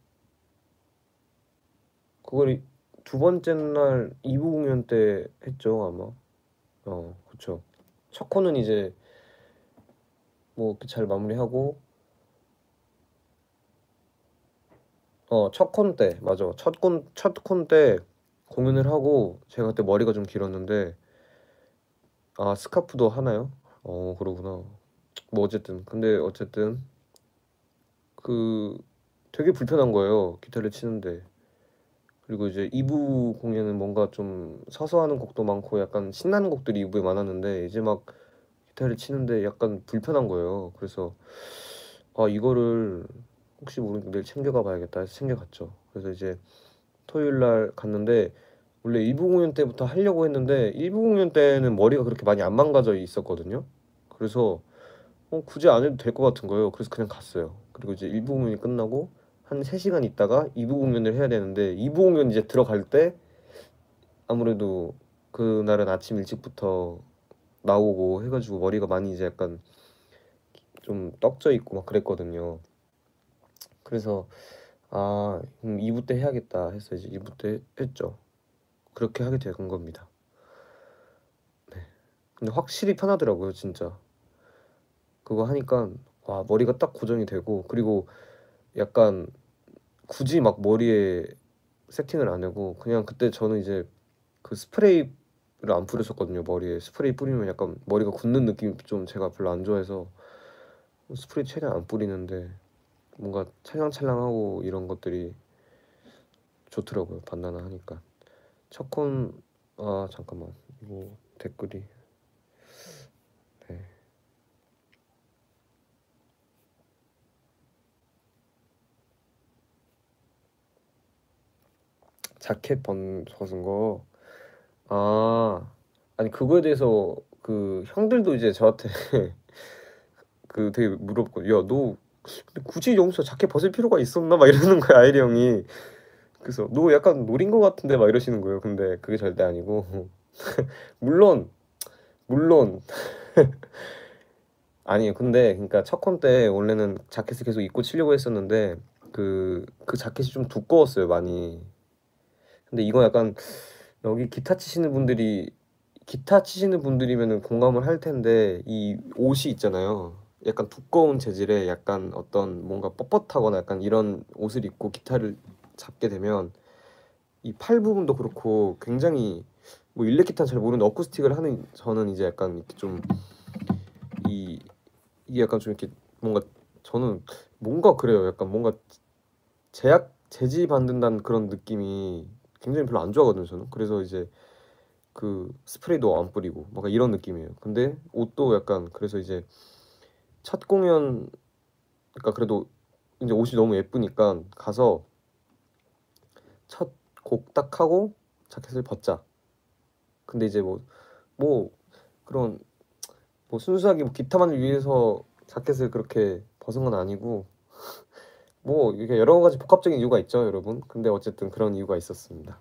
Speaker 1: 그걸 두 번째 날 2부 공연 때 했죠 아마. 그쵸. 첫 코는 이제 뭐 잘 마무리하고 첫 콘 때 맞아. 첫 콘 때 공연을 하고 제가 그때 머리가 좀 길었는데 아 스카프도 하나요? 그러구나. 뭐 어쨌든 그 되게 불편한 거예요 기타를 치는데. 그리고 이제 2부 공연은 뭔가 좀 서서 하는 곡도 많고 약간 신나는 곡들이 2부에 많았는데 이제 막 기타를 치는데 약간 불편한 거예요. 그래서 이거를 혹시 모르니까 내일 챙겨가 봐야겠다 해서 챙겨갔죠. 그래서 이제 토요일 날 갔는데 원래 2부 공연 때부터 하려고 했는데 1부 공연 때는 머리가 그렇게 많이 안 망가져 있었거든요. 그래서 굳이 안 해도 될 것 같은 거예요. 그래서 그냥 갔어요. 그리고 이제 1부 공연이 끝나고 한 3시간 있다가 2부 공연을 해야 되는데 2부 공연 이제 들어갈 때 아무래도 그날은 아침 일찍부터 나오고 해가지고 머리가 많이 이제 약간 좀 떡져 있고 막 그랬거든요. 그래서 2부 때 해야겠다 해서 이제 2부 때 했죠. 그렇게 하게 된 겁니다. 네. 근데 확실히 편하더라고요, 진짜. 그거 하니까 와, 머리가 딱 고정이 되고 그리고 약간 굳이 막 머리에 세팅을 안 하고 그냥 그때 저는 이제 그 스프레이를 안 뿌렸었거든요. 머리에 스프레이 뿌리면 약간 머리가 굳는 느낌이 좀 제가 별로 안 좋아해서 스프레이 최대한 안 뿌리는데 뭔가 찰랑찰랑하고 이런 것들이 좋더라고요. 반나나 하니까. 첫콘 잠깐만 이거 댓글이 네. 자켓 벗은 거. 아니 그거에 대해서 그 형들도 이제 저한테 그 되게 물어봤고 야 너 근데 굳이 여기서 자켓 벗을 필요가 있었나 막 이러는 거야 아이리 형이. 그래서 너 약간 노린 거 같은데 막 이러시는 거예요. 근데 그게 절대 아니고 물론 물론 아니에요. 근데 그러니까 첫 콘 때 원래는 자켓을 계속 입고 치려고 했었는데 그 자켓이 좀 두꺼웠어요 많이. 근데 이거 약간 여기 기타 치시는 분들이면은 공감을 할 텐데 이 옷이 있잖아요. 약간 두꺼운 재질의 약간 어떤 뭔가 뻣뻣하거나 약간 이런 옷을 입고 기타를 잡게 되면 이 팔 부분도 그렇고 굉장히 뭐 일렉 기타는 잘 모르는데 어쿠스틱을 하는 저는 이제 약간 이렇게 좀 이 이게 약간 좀 이렇게 뭔가 저는 뭔가 그래요. 약간 뭔가 제지 받는다는 그런 느낌이 굉장히 별로 안 좋아하거든요. 저는 그래서 이제 그 스프레이도 안 뿌리고 뭔가 이런 느낌이에요. 근데 옷도 약간 그래서 이제 첫 공연 그러니까 그래도 이제 옷이 너무 예쁘니까 가서 첫 곡 딱 하고 자켓을 벗자. 근데 이제 뭐 그런 뭐 순수하게 뭐 기타만을 위해서 자켓을 그렇게 벗은 건 아니고 뭐 이게 여러 가지 복합적인 이유가 있죠, 여러분. 근데 어쨌든 그런 이유가 있었습니다.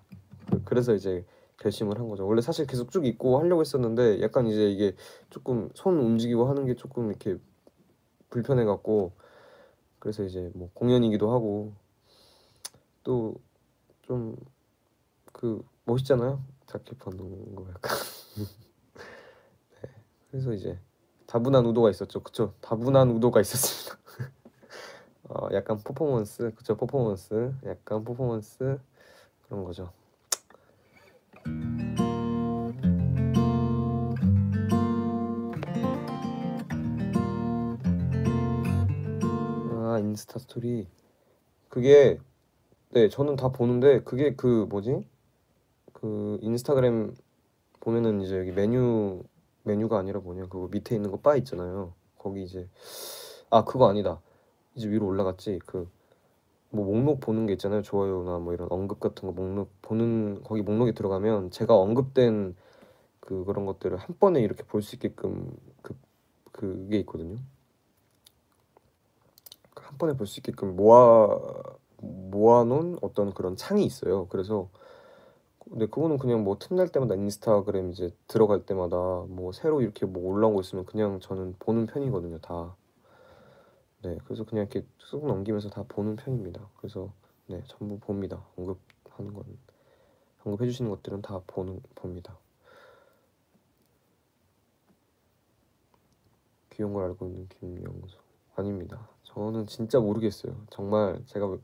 Speaker 1: 그래서 이제 결심을 한 거죠. 원래 사실 계속 쭉 입고 하려고 했었는데 약간 이제 이게 조금 손 움직이고 하는 게 조금 이렇게 불편해 갖고 그래서 이제 뭐 공연이기도 하고 또 좀 멋있잖아요. 자켓 벗는 거 약간. 그래서 이제 다분한 의도가 있었죠. 그쵸? 다분한 의도가 있었습니다. 약간 퍼포먼스, 그쵸? 퍼포먼스, 약간 퍼포먼스 그런 거죠. 인스타 스토리 그게 네 저는 다 보는데 그게 그 뭐지? 그 인스타그램 보면은 이제 여기 메뉴가 아니라 뭐냐 그거 밑에 있는 거 바 있잖아요. 거기 이제 그거 아니다. 이제 위로 올라갔지. 그 뭐 목록 보는 게 있잖아요. 좋아요나 뭐 이런 언급 같은 거 목록 보는 거기 목록에 들어가면 제가 언급된 그런 것들을 한 번에 이렇게 볼 수 있게끔 그게 있거든요. 한 번에 볼 수 있게끔 모아놓은 어떤 그런 창이 있어요. 그래서 근데 그거는 그냥 뭐 틈날 때마다 인스타그램 이제 들어갈 때마다 뭐 새로 이렇게 뭐 올라온 거 있으면 그냥 저는 보는 편이거든요, 다. 네, 그래서 그냥 이렇게 쑥 넘기면서 다 보는 편입니다. 그래서 네, 전부 봅니다. 언급하는 건 언급해 주시는 것들은 다 봅니다. 귀여운 걸 알고 있는 김영수 아닙니다. 저는 진짜 모르겠어요. 정말 제가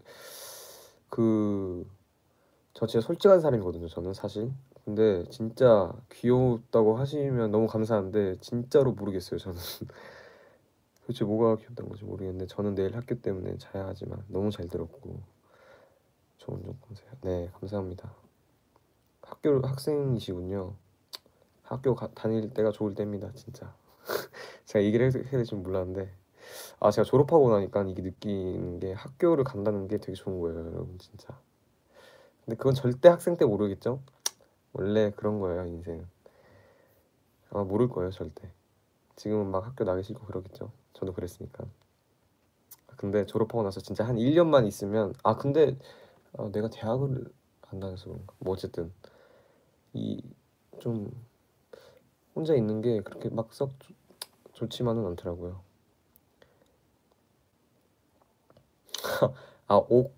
Speaker 1: 저 진짜 솔직한 사람이거든요. 저는 사실. 근데 진짜 귀엽다고 하시면 너무 감사한데 진짜로 모르겠어요. 저는 도대체 뭐가 귀엽다는 건지 모르겠는데 저는 내일 학교 때문에 자야 하지만 너무 잘 들었고 좋은 점 보세요. 네, 감사합니다. 학생이시군요. 다닐 때가 좋을 때입니다, 진짜. 제가 얘기를 해야 될지 몰랐는데 아 제가 졸업하고 나니까 이게 느끼는 게 학교를 간다는 게 되게 좋은 거예요, 여러분 진짜. 근데 그건 절대 학생 때 모르겠죠? 원래 그런 거예요, 인생은. 아마 모를 거예요, 절대. 지금은 막 학교 나기 싫고 그러겠죠. 저도 그랬으니까. 근데 졸업하고 나서 진짜 한 1년만 있으면 근데 내가 대학을 안 다녀서 그런가. 뭐 어쨌든 이 좀 혼자 있는 게 그렇게 막 썩 좋지만은 않더라고요. 옷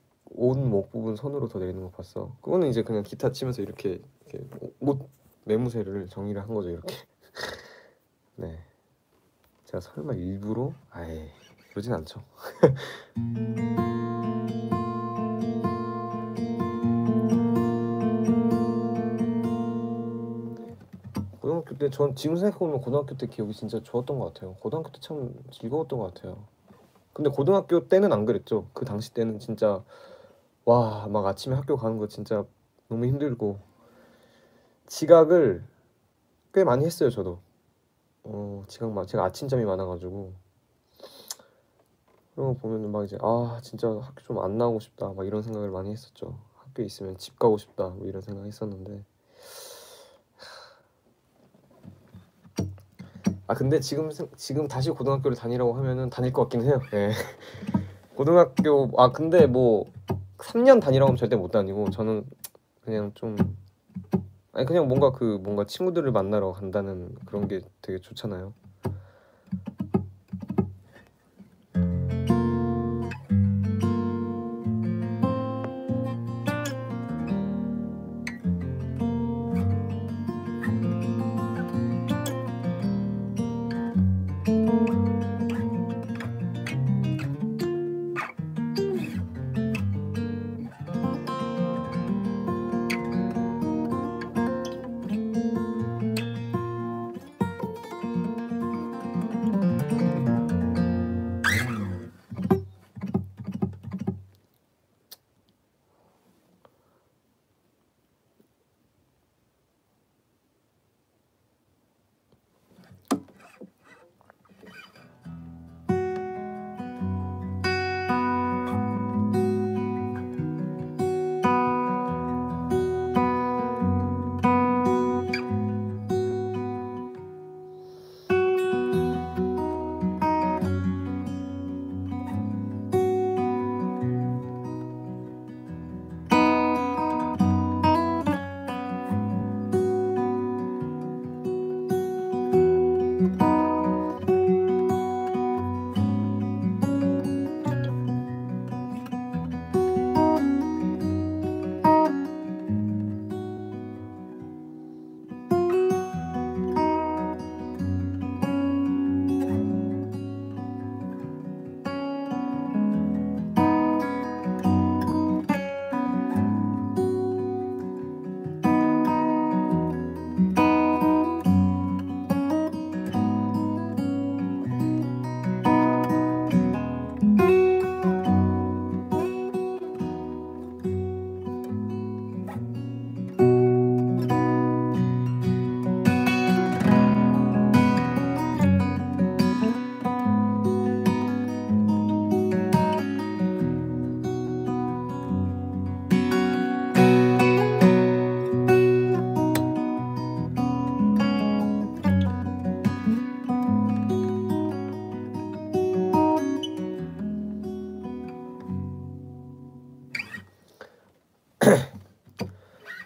Speaker 1: 부분 손으로 더 내리는 거 봤어. 그거는 이제 그냥 기타 치면서 이렇게 옷 매무새를 정리를 한 거죠, 이렇게. 네. 제가 설마 일부러? 아이, 그러진 않죠. 고등학교 때 전 지금 생각해보면 고등학교 때 기억이 진짜 좋았던 것 같아요. 고등학교 때 참 즐거웠던 것 같아요. 근데 고등학교 때는 안 그랬죠. 그 당시 때는 진짜 와, 막 아침에 학교 가는 거 진짜 너무 힘들고 지각을 꽤 많이 했어요, 저도. 제가 아침잠이 많아가지고 그런 거 보면은 막 이제 진짜 학교 좀 안 나오고 싶다 막 이런 생각을 많이 했었죠. 학교에 있으면 집 가고 싶다 뭐 이런 생각 했었는데 근데 지금 다시 고등학교를 다니라고 하면은 다닐 것 같긴 해요. 네. 고등학교 근데 뭐 3년 다니라고 하면 절대 못 다니고 저는 그냥 좀 그냥 뭔가 친구들을 만나러 간다는 그런 게 되게 좋잖아요.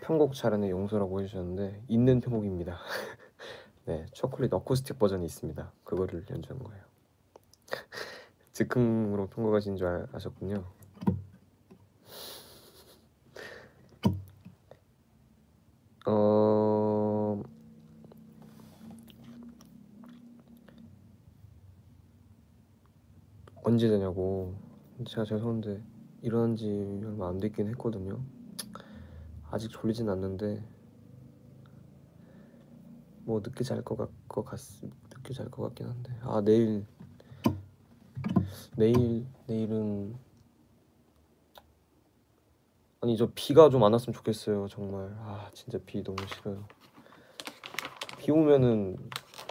Speaker 1: 편곡 잘하는 용서라고 해주셨는데 있는 편곡입니다. 네, 초콜릿 어쿠스틱 버전이 있습니다. 그거를 연주한 거예요. 즉흥으로 편곡하신 줄 아셨군요. 언제 되냐고. 제가 죄송한데 일어난 지 얼마 안 됐긴 했거든요. 아직 졸리진 않는데 뭐 늦게 잘 것 늦게 잘 것 같긴 한데 내일은 저 비가 좀 안 왔으면 좋겠어요. 정말 진짜 비 너무 싫어요. 비 오면은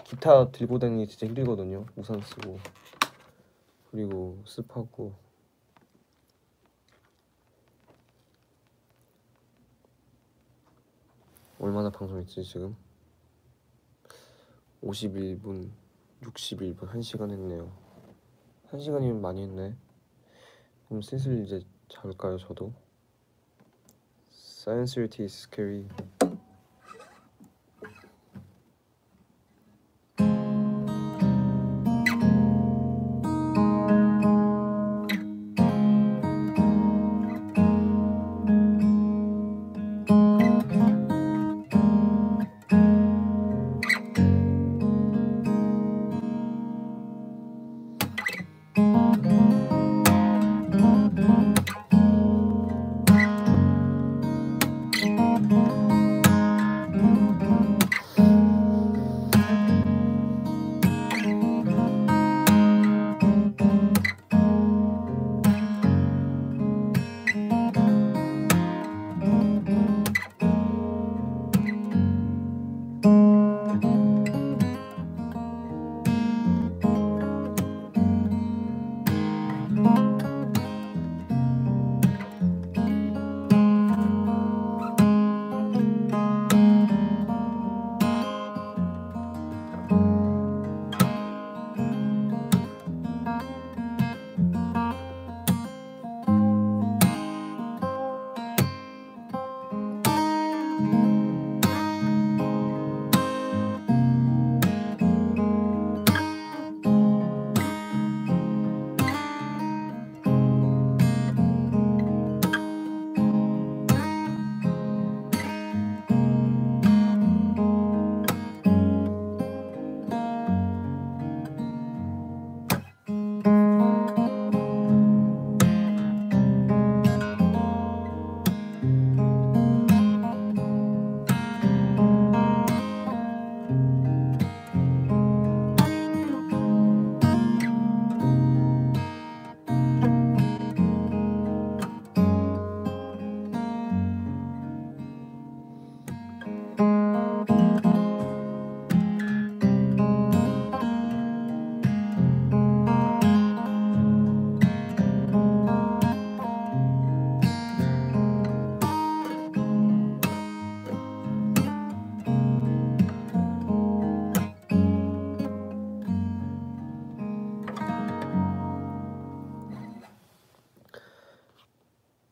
Speaker 1: 기타 들고 다니기 진짜 힘들거든요. 우산 쓰고 그리고 습하고 얼마나 방송했지 지금? 51분 61분 1시간 했네요. 1시간이면 많이 했네. 그럼 슬슬 이제 잘까요 저도? Sincerity is scary.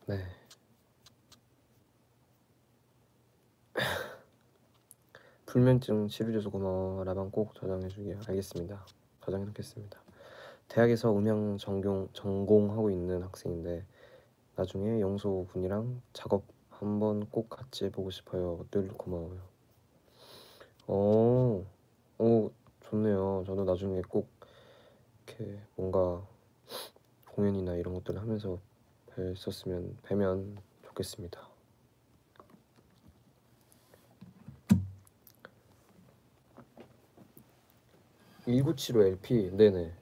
Speaker 1: 네. 불면증 치료줘서 고마워. 라방 꼭 저장해주게. 알겠습니다. 저장해놓겠습니다. 대학에서 음향 전공하고 있는 학생인데 나중에 영소 군이랑 작업 한번 꼭 같이 해보고 싶어요. 늘 고마워요. 좋네요. 저도 나중에 꼭 이렇게 뭔가 공연이나 이런 것들을 하면서 뵈면 좋겠습니다. 1975 LP. 네네.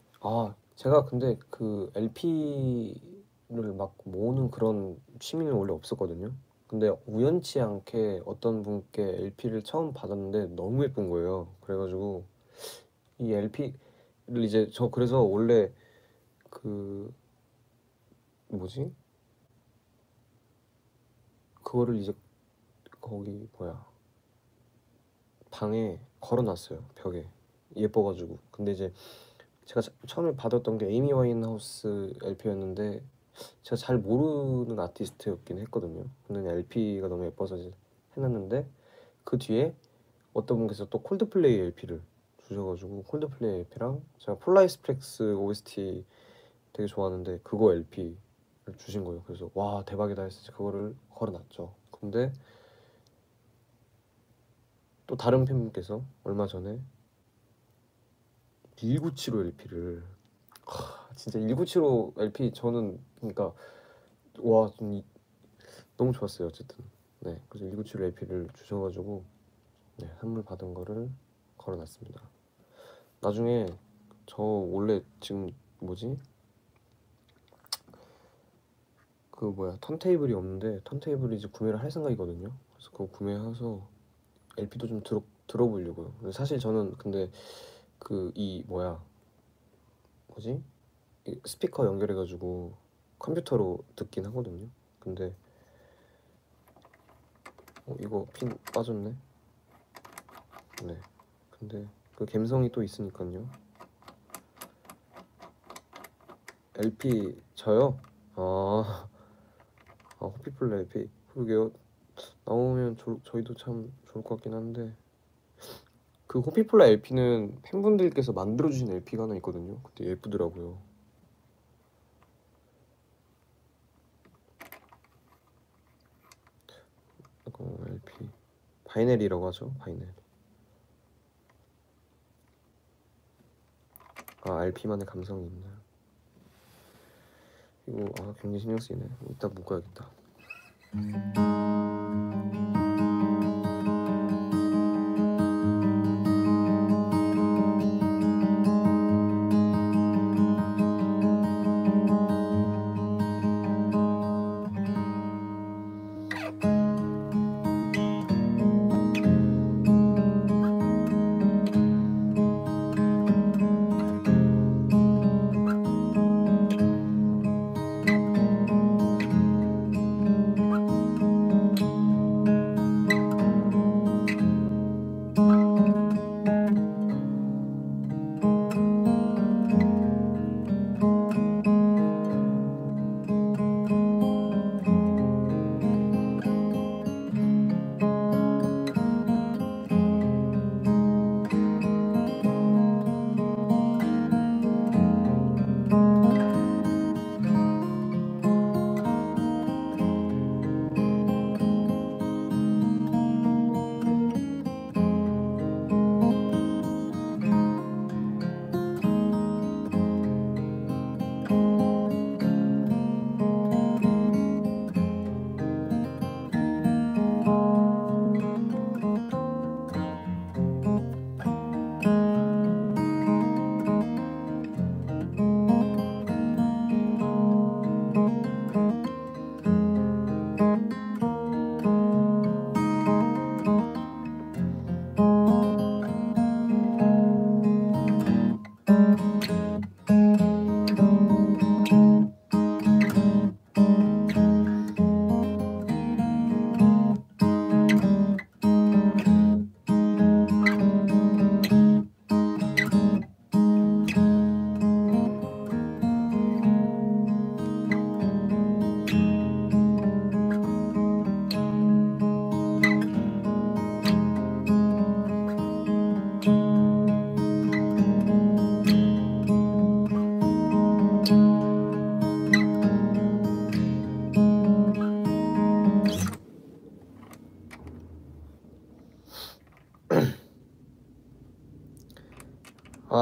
Speaker 1: 제가 근데 그 LP를 막 모으는 그런 취미는 원래 없었거든요. 근데 우연치 않게 어떤 분께 LP를 처음 받았는데 너무 예쁜 거예요. 그래가지고 이 LP를 이제 저 그래서 원래 그 뭐지? 그거를 이제 거기 뭐야 방에 걸어놨어요. 벽에. 예뻐가지고. 근데 이제 제가 처음에 받았던 게 에이미 와인하우스 LP였는데 제가 잘 모르는 아티스트였긴 했거든요. 근데 LP가 너무 예뻐서 이제 해놨는데 그 뒤에 어떤 분께서 또 콜드플레이 LP를 주셔가지고 콜드플레이 LP랑 제가 폴라이스프렉스 OST 되게 좋아하는데 그거 LP를 주신 거예요. 그래서 와 대박이다 해서 그거를 걸어놨죠. 근데 또 다른 팬분께서 얼마 전에 1975 LP를 진짜 1975 LP 저는 그러니까 너무 좋았어요. 어쨌든 네 그래서 1975 LP를 주셔가지고 네, 선물 받은 거를 걸어놨습니다. 나중에 저 원래 지금 뭐지 그 뭐야 턴테이블이 없는데 턴테이블을 이제 구매를 할 생각이거든요. 그래서 그거 구매해서 LP도 좀 들어보려고요. 근데 사실 저는 근데 그 이 뭐지 이 스피커 연결해가지고 컴퓨터로 듣긴 하거든요. 근데 이거 핀 빠졌네. 네. 근데 그 감성이 또 있으니까요. LP 저요? 호피폴라 LP 그러게요. 나오면 저희도 참 좋을 것 같긴 한데 그 호피폴라 LP는 팬분들께서 만들어주신 LP가 하나 있거든요. 그때 예쁘더라고요. 이거 LP 바이넬이라고 하죠. 바이넬. LP만의 감성이 있나요? 이거 굉장히 신경 쓰이네. 이따 묶어야겠다.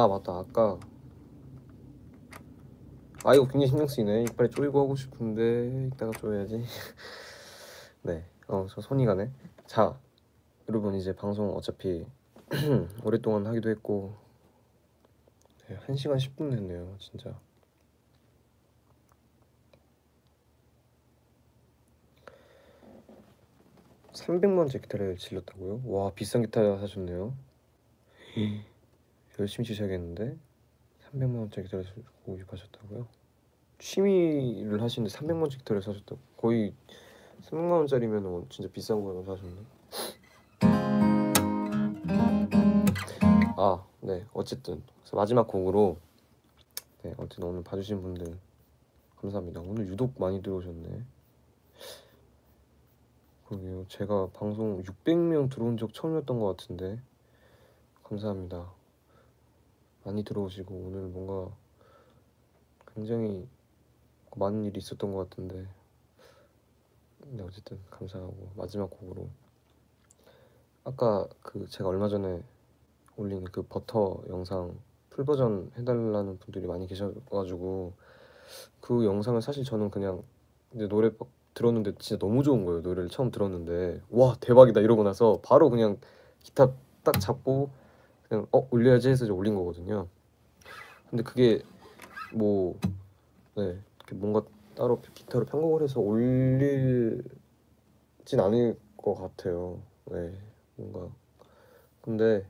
Speaker 1: 맞다. 아까 이거 굉장히 신경 쓰이네. 이빨이 조이고 하고 싶은데 이따가 조여야지. 네. 저 손이 가네. 자, 여러분 이제 방송 어차피 오랫동안 하기도 했고 1시간 10분 됐네요. 진짜. $300만원짜리 기타를 질렀다고요? 와, 비싼 기타 사셨네요. 열심히 치셔야겠는데. 300만원짜리 기타를 구입하셨다고요? 취미를 하시는데 300만원짜리 기타를 사셨다고? 거의 300만원짜리면 진짜 비싼 거 사셨네. 네. 어쨌든 그래서 마지막 곡으로 어쨌든 오늘 봐주신 분들 감사합니다. 오늘 유독 많이 들어오셨네. 그러게요. 제가 방송 600명 들어온 적 처음이었던 것 같은데 감사합니다. 많이 들어오시고 오늘 뭔가 굉장히 많은 일이 있었던 것 같은데 어쨌든 감사하고 마지막 곡으로 아까 제가 얼마 전에 올린 그 버터 영상 풀 버전 해달라는 분들이 많이 계셔가지고 그 영상을 사실 저는 그냥 이제 노래 막 들었는데 진짜 너무 좋은 거예요. 노래를 처음 들었는데 와 대박이다 이러고 나서 바로 그냥 기타 딱 잡고 그냥 올려야지 해서 이제 올린 거거든요. 근데 그게 이렇게 뭔가 따로 기타로 편곡을 해서 올리진 않을 것 같아요. 네, 뭔가 근데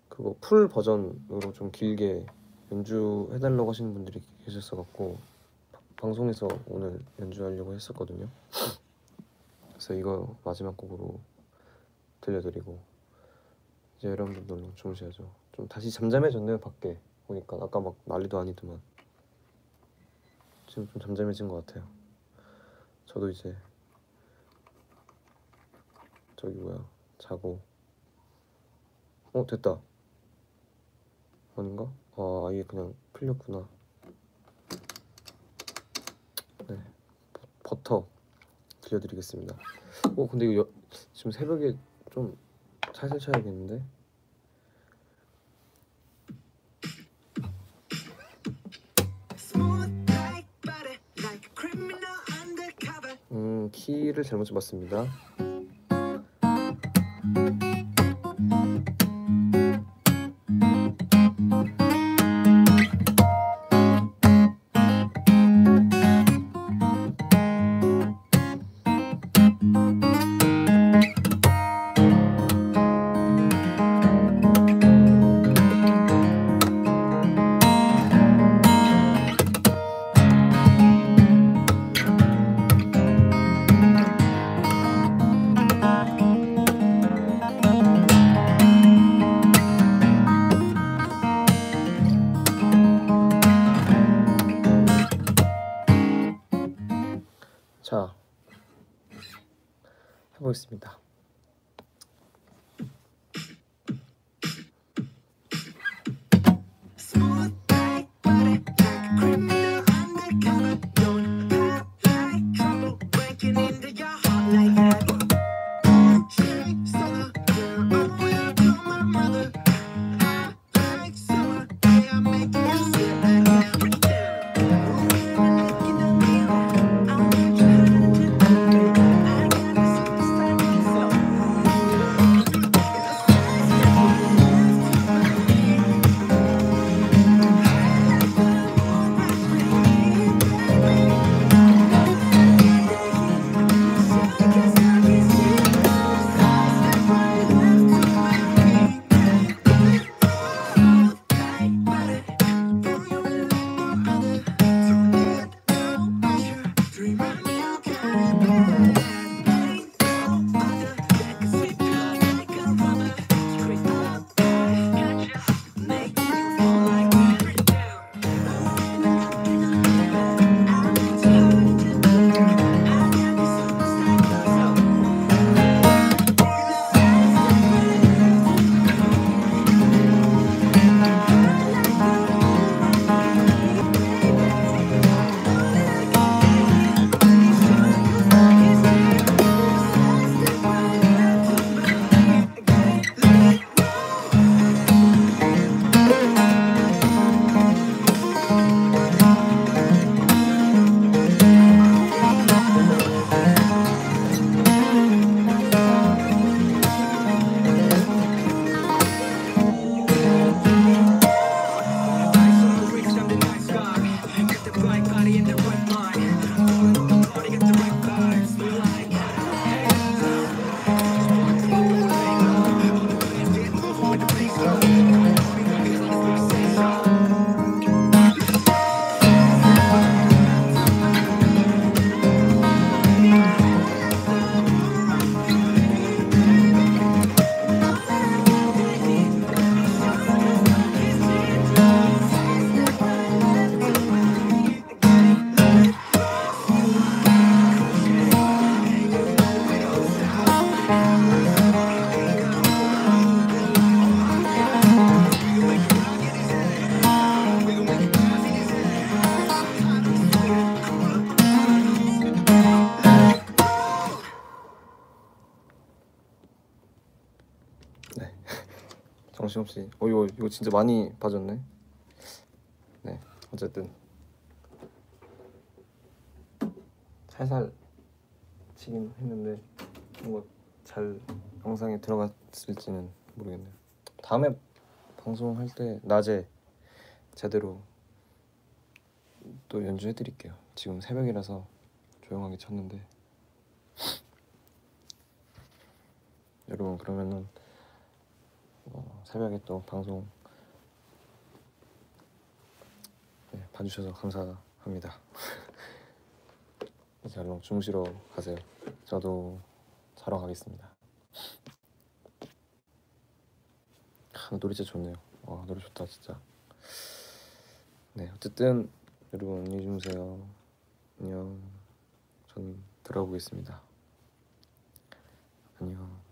Speaker 1: 그거 풀 버전으로 좀 길게 연주해달라고 하시는 분들이 계셨어 갖고 방송에서 오늘 연주하려고 했었거든요. 그래서 이거 마지막 곡으로 들려드리고 이제 여러분들도 주무셔야죠. 좀 다시 잠잠해졌네요. 밖에 보니까 아까 막 난리도 아니더만 지금 좀 잠잠해진 것 같아요. 저도 이제 저기 뭐야 자고 됐다. 아닌가? 아 아예 그냥 풀렸구나. 네 버터 들려드리겠습니다. 근데 이거 지금 새벽에 좀 살살 쳐야겠는데. 키를 잘못 잡았습니다. 자 해보겠습니다. 정신없이 이거 진짜 많이 봐줬네. 네 어쨌든 살살 치긴 했는데 뭔가 잘 영상에 들어갔을지는 모르겠네요. 다음에 방송할 때 낮에 제대로 또 연주해드릴게요. 지금 새벽이라서 조용하게 쳤는데 여러분 그러면은 새벽에 또 방송 봐주셔서 감사합니다. 이제 얼른 주무시러 가세요. 저도 자러 가겠습니다. 노래 진짜 좋네요. 와, 노래 좋다 진짜. 네, 어쨌든 여러분 안녕히 주무세요. 안녕. 저는 들어보겠습니다. 안녕.